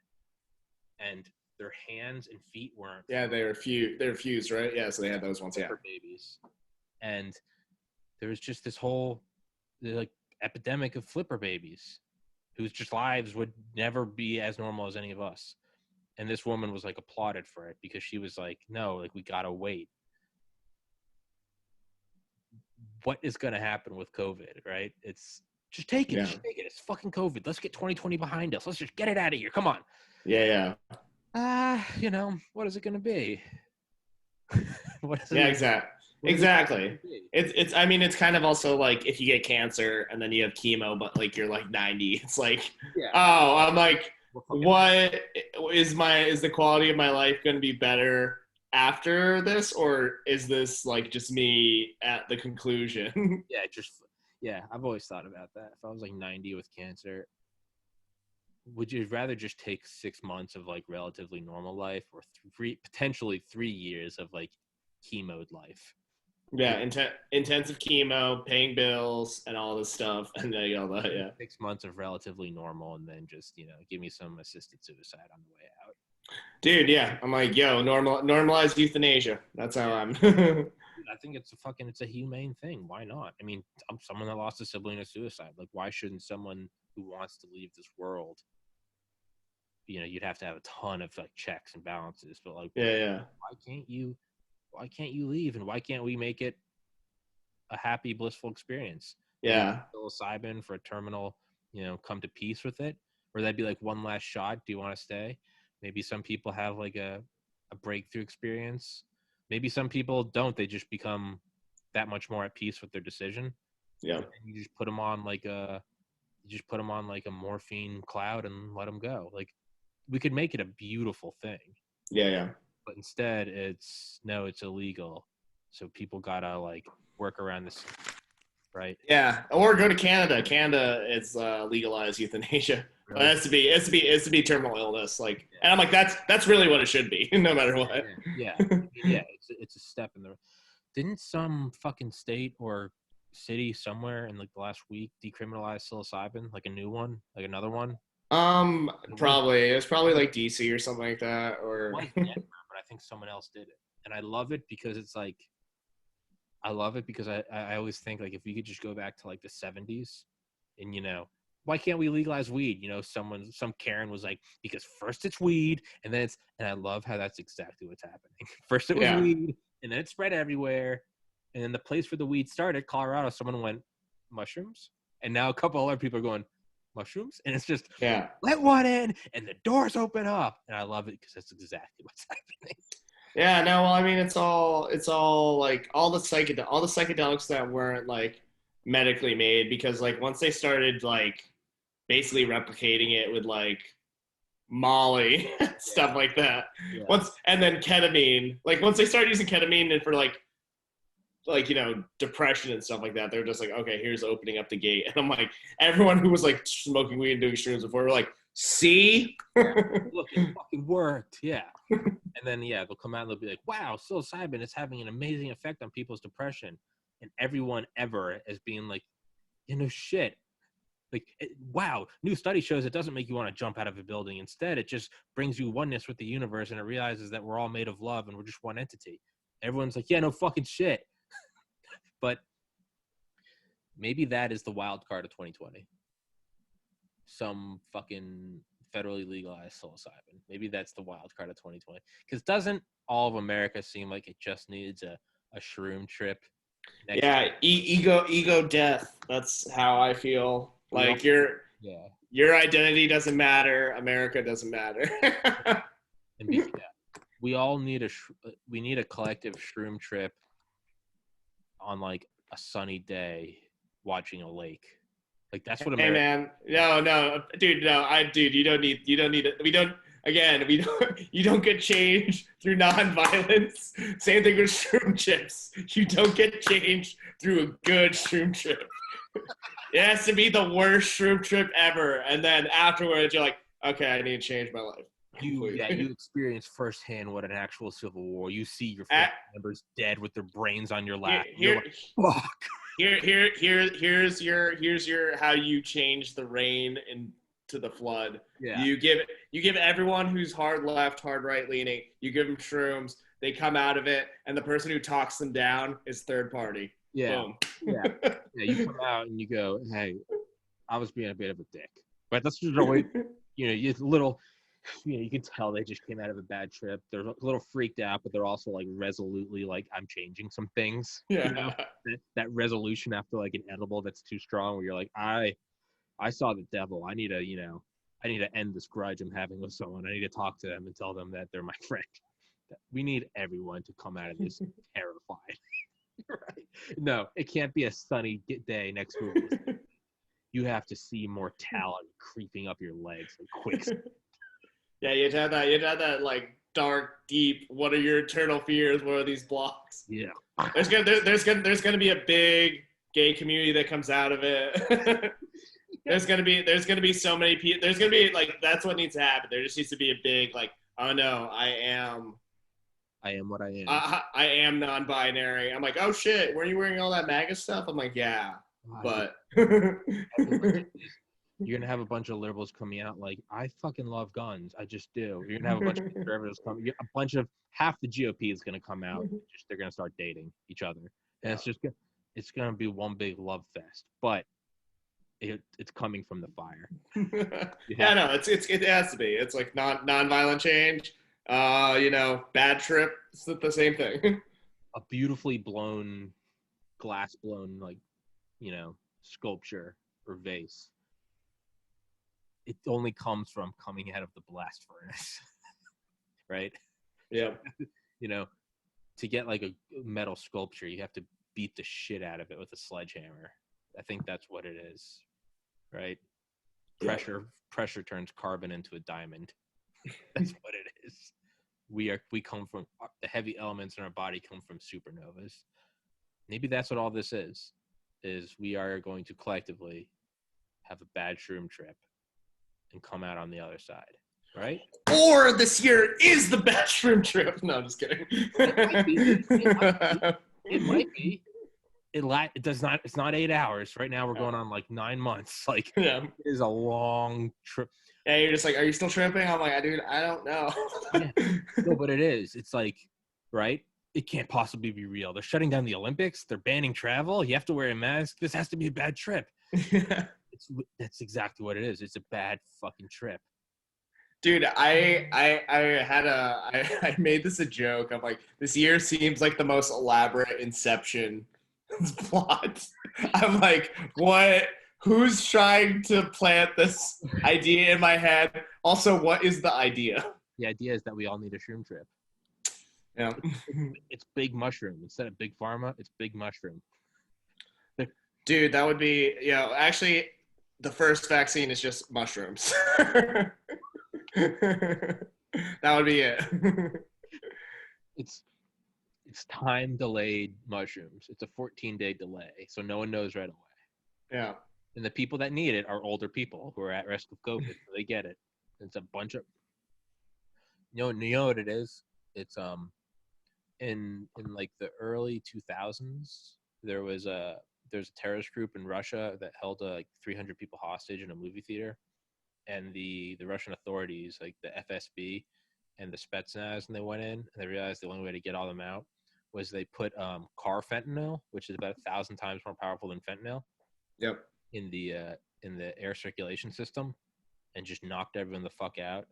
And their hands and feet weren't. Yeah, they were fused, right? Yeah, so they had those ones. Flipper babies. And there was just this whole like epidemic of flipper babies whose just lives would never be as normal as any of us. And this woman was like applauded for it because she was like, no, like we gotta wait. What is going to happen with COVID, right? It's Just take it. Yeah. Just take it. It's fucking COVID. Let's get 2020 behind us. Let's just get it out of here. Come on. Yeah. What is it going to be? What is it? Yeah, exactly. It's I mean, it's kind of also like if you get cancer and then you have chemo, but like you're like 90, it's like, oh, I'm like, what is the quality of my life going to be better after this, or is this like just me at the conclusion? I've always thought about that. If I was like 90 with cancer, would you rather just take 6 months of like relatively normal life, or potentially 3 years of like chemoed life? Yeah, intensive chemo, paying bills, and all this stuff, and then all that. Yeah, 6 months of relatively normal, and then just give me some assisted suicide on the way out. Dude, yeah, I'm like, yo, normalize euthanasia. That's how I'm. I think it's a humane thing. Why not? I mean, I'm someone that lost a sibling to suicide. Like, why shouldn't someone who wants to leave this world, you'd have to have a ton of like checks and balances, but like, yeah. Why can't you leave, and why can't we make it a happy, blissful experience? Yeah. Psilocybin for a terminal, come to peace with it, or that'd be like one last shot. Do you want to stay? Maybe some people have like a breakthrough experience. Maybe some people don't. They just become that much more at peace with their decision. Yeah. And you just put them on like a morphine cloud and let them go. Like, we could make it a beautiful thing. Yeah. But instead it's illegal. So people gotta like work around this, right? Yeah. Or go to Canada. Canada is legalized euthanasia. Really? It has to be terminal illness. Like, and I'm like, that's really what it should be, no matter what. Yeah. It's a step in the. Didn't some fucking state or city somewhere in like the last week decriminalize psilocybin, like a new one, like another one? Probably it was probably like DC or something like that, or. It was Denver, but I think someone else did it, and I love it because it's like. I love it because I always think like if we could just go back to like the 70s, and why can't we legalize weed? Some Karen was like, because first it's weed, and then and I love how that's exactly what's happening. First it was weed, and then it spread everywhere, and then the place where the weed started, Colorado, someone went mushrooms, and now a couple other people are going mushrooms, and it's just let one in, and the doors open up, and I love it because that's exactly what's happening. Yeah, no, well, I mean, it's all like all the psychedelics that weren't like medically made, because like once they started like basically replicating it with like Molly stuff like that. And then ketamine, like once they started using ketamine and for like depression and stuff like that, they're just like, okay, here's opening up the gate. And I'm like, everyone who was like smoking weed and doing shrooms before, we're like, see? Look, it fucking worked. Yeah. And then they'll come out and they'll be like, wow, psilocybin is having an amazing effect on people's depression. And everyone ever is being like, shit. Like, wow, new study shows it doesn't make you want to jump out of a building. Instead, it just brings you oneness with the universe, and it realizes that we're all made of love and we're just one entity. Everyone's like, yeah, no fucking shit. But maybe that is the wild card of 2020. Some fucking federally legalized psilocybin. Maybe that's the wild card of 2020. Because doesn't all of America seem like it just needs a shroom trip? Ego death. That's how I feel. Like your identity doesn't matter. America doesn't matter. We all need a collective shroom trip on like a sunny day watching a lake. Like, that's what America. Hey man, no, dude, you don't need it. You don't get change through non-violence. Same thing with shroom trips. You don't get change through a good shroom trip. It has to be the worst shroom trip ever, and then afterwards you're like, okay, I need to change my life. You experience firsthand what an actual civil war. You see your family members dead with their brains on your lap. Fuck. Here's your how you change the rain into the flood. Yeah. You give everyone who's hard left, hard right leaning, you give them shrooms, they come out of it, and the person who talks them down is third party. Yeah. Boom. Yeah. You come out and you go, hey, I was being a bit of a dick. But that's just always, Yeah, you can tell they just came out of a bad trip. They're a little freaked out, but they're also like resolutely like, I'm changing some things. Yeah. You know? That resolution after like an edible that's too strong, where you're like, I saw the devil. I need to end this grudge I'm having with someone. I need to talk to them and tell them that they're my friend. We need everyone to come out of this terrified. Right? No, it can't be a sunny day next to it. You have to see mortality creeping up your legs like quick. Yeah, you'd have that like dark, deep. What are your eternal fears? What are these blocks? Yeah. There's gonna be a big gay community that comes out of it. There's gonna be so many people. There's gonna be like, that's what needs to happen. There just needs to be a big like, oh no, I am what I am. I am non-binary. I'm like, oh shit, were you wearing all that MAGA stuff? I'm like, yeah, but you're gonna have a bunch of liberals coming out like, I fucking love guns. I just do. You're gonna have a bunch of conservatives coming. A bunch of half the GOP is gonna come out. They're gonna start dating each other, and it's gonna be one big love fest. But it's coming from the fire. Yeah, no, it has to be. It's like non-violent change. Bad trip. It's the same thing. A beautifully blown, glass blown, like, sculpture or vase. It only comes from coming out of the blast furnace, right? Yeah. To get like a metal sculpture, you have to beat the shit out of it with a sledgehammer. I think that's what it is, right? Pressure turns carbon into a diamond. That's what it is. We come from, the heavy elements in our body come from supernovas. Maybe that's what all this is we are going to collectively have a bad shroom trip and come out on the other side, right? Or this year is the bad shroom trip. No, I'm just kidding. It might be. It does not. It's not 8 hours. Right now we're going on like 9 months. Like, yeah, it is a long trip. Yeah, you're just like, are you still tripping? I'm like, dude, I don't know. Yeah. No, but it is. It's like, right? It can't possibly be real. They're shutting down the Olympics. They're banning travel. You have to wear a mask. This has to be a bad trip. Yeah. That's exactly what it is. It's a bad fucking trip. Dude, I made this a joke. I'm like, this year seems like the most elaborate Inception plot. I'm like, what? Who's trying to plant this idea in my head? Also, what is the idea? The idea is that we all need a shroom trip. Yeah. It's big mushroom. Instead of big pharma, it's big mushroom. Dude, that would be, actually, the first vaccine is just mushrooms. That would be it. It's time delayed mushrooms. It's a 14-day delay, so no one knows right away. Yeah. And the people that need it are older people who are at risk of COVID. So they get it. It's a bunch of, you know what it is? It's in like the early 2000s, there's a terrorist group in Russia that held like 300 people hostage in a movie theater, and the Russian authorities, like the FSB and the Spetsnaz, and they went in and they realized the only way to get all them out was they put car fentanyl, which is about 1,000 times more powerful than fentanyl. Yep. In the air circulation system, and just knocked everyone the fuck out.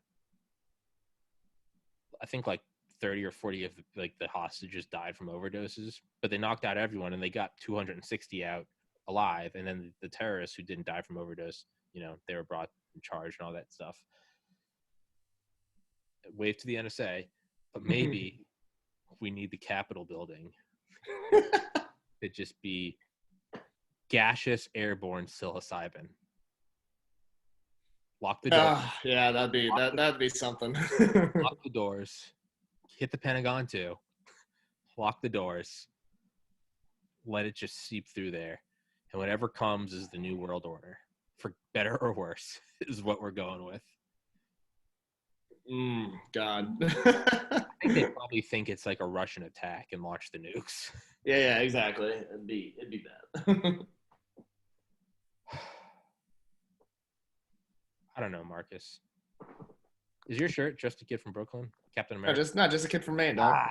I think like 30 or 40 of the hostages died from overdoses, but they knocked out everyone and they got 260 out alive. And then the terrorists who didn't die from overdose, they were brought in charge and all that stuff. Wave to the NSA, but maybe we need the Capitol building to just be gaseous airborne psilocybin. Lock the door. Yeah, that'd be something. Lock the doors. Hit the Pentagon too. Lock the doors. Let it just seep through there. And whatever comes is the new world order. For better or worse, is what we're going with. God. I think they probably think it's like a Russian attack and launch the nukes. Yeah, exactly. It'd be bad. I don't know, Marcus. Is your shirt just a kid from Brooklyn? Captain America? No, just a kid from Maine, dog.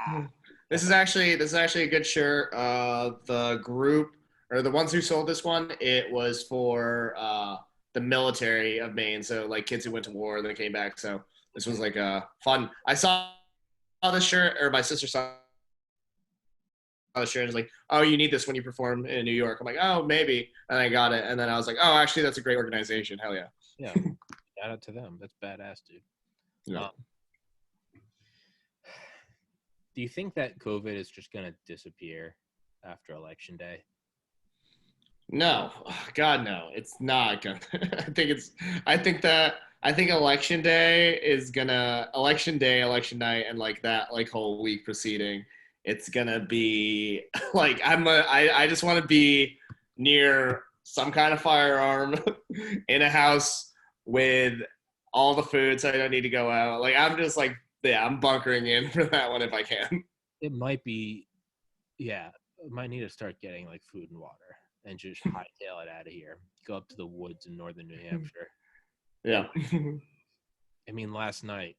This is actually a good shirt. The group, or the ones who sold this one, it was for the military of Maine. So like kids who went to war and then came back. So This was like fun. I saw the shirt, or my sister saw the shirt and was like, oh, you need this when you perform in New York. I'm like, oh, maybe. And I got it. And then I was like, oh, actually, that's a great organization. Hell yeah. Yeah. Shout out to them. That's badass, dude. Yeah. Do you think that COVID is just going to disappear after Election Day? No, God, no, it's not gonna. I think Election Day is gonna, Election Day, election night, and like that, like whole week preceding, it's gonna be like I just want to be near some kind of firearm in a house with all the food, so I don't need to go out. Like I'm just like, yeah, I'm bunkering in for that one if I can. It might be, yeah, might need to start getting like food and water and just hightail it out of here. Go up to the woods in northern New Hampshire. Yeah. I mean, last night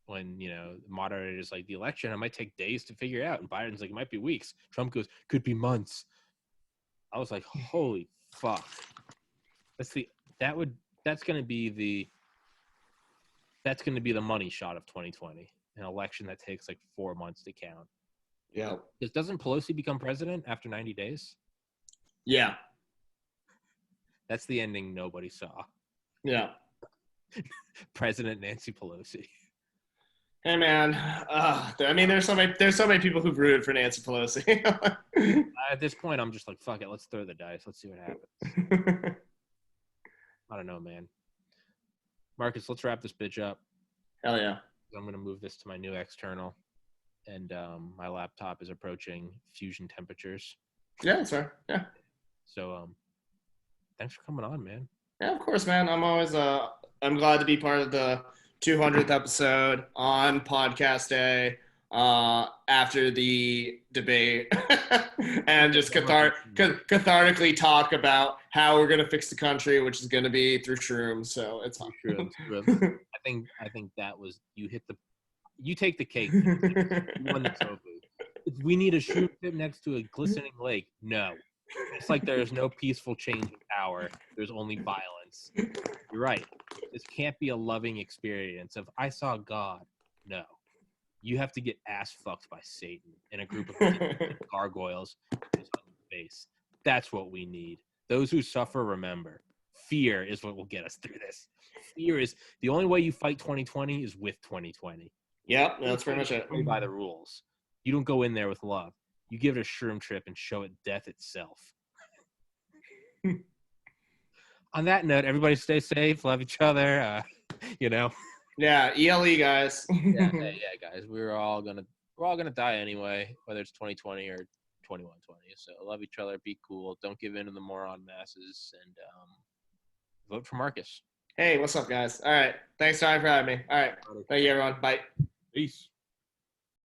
when, the moderator's like, the election, it might take days to figure out. And Biden's like, it might be weeks. Trump goes, could be months. I was like, holy fuck. That's going to be the money shot of 2020. An election that takes like 4 months to count. Yeah. Doesn't Pelosi become president after 90 days? Yeah. That's the ending nobody saw. Yeah. President Nancy Pelosi. Hey man, I mean, there's so many people who've rooted for Nancy Pelosi. At this point, I'm just like, fuck it, let's throw the dice. Let's see what happens. I don't know, man. Marcus, let's wrap this bitch up. Hell yeah. I'm gonna move this to my new external, and my laptop is approaching fusion temperatures. Yeah, that's right. Yeah. So, thanks for coming on, man. Yeah, of course, man. I'm always I'm glad to be part of the 200th episode on podcast day after the debate and just cathartically talk about how we're gonna fix the country, which is gonna be through shrooms. So it's fun. Shrooms. I think that was you take the cake. You won the trophy. We need a shroom tip next to a glistening lake. No. It's like there's no peaceful change in power. There's only violence. You're right. This can't be a loving experience of I saw God. No. You have to get ass fucked by Satan in a group of gargoyles on your face. That's what we need. Those who suffer, remember. Fear is what will get us through this. Fear is the only way you fight 2020 is with 2020. Yep, that's pretty much it. Play by the rules. You don't go in there with love. You give it a shroom trip and show it death itself. On that note, everybody stay safe, love each other. Yeah, ELE guys. yeah, guys. We're all gonna die anyway, whether it's 2020 or 2120. So love each other, be cool, don't give in to the moron masses, and vote for Marcus. Hey, what's up, guys? All right, thanks, Ryan, for having me. All right, thank you, everyone. Bye. Peace.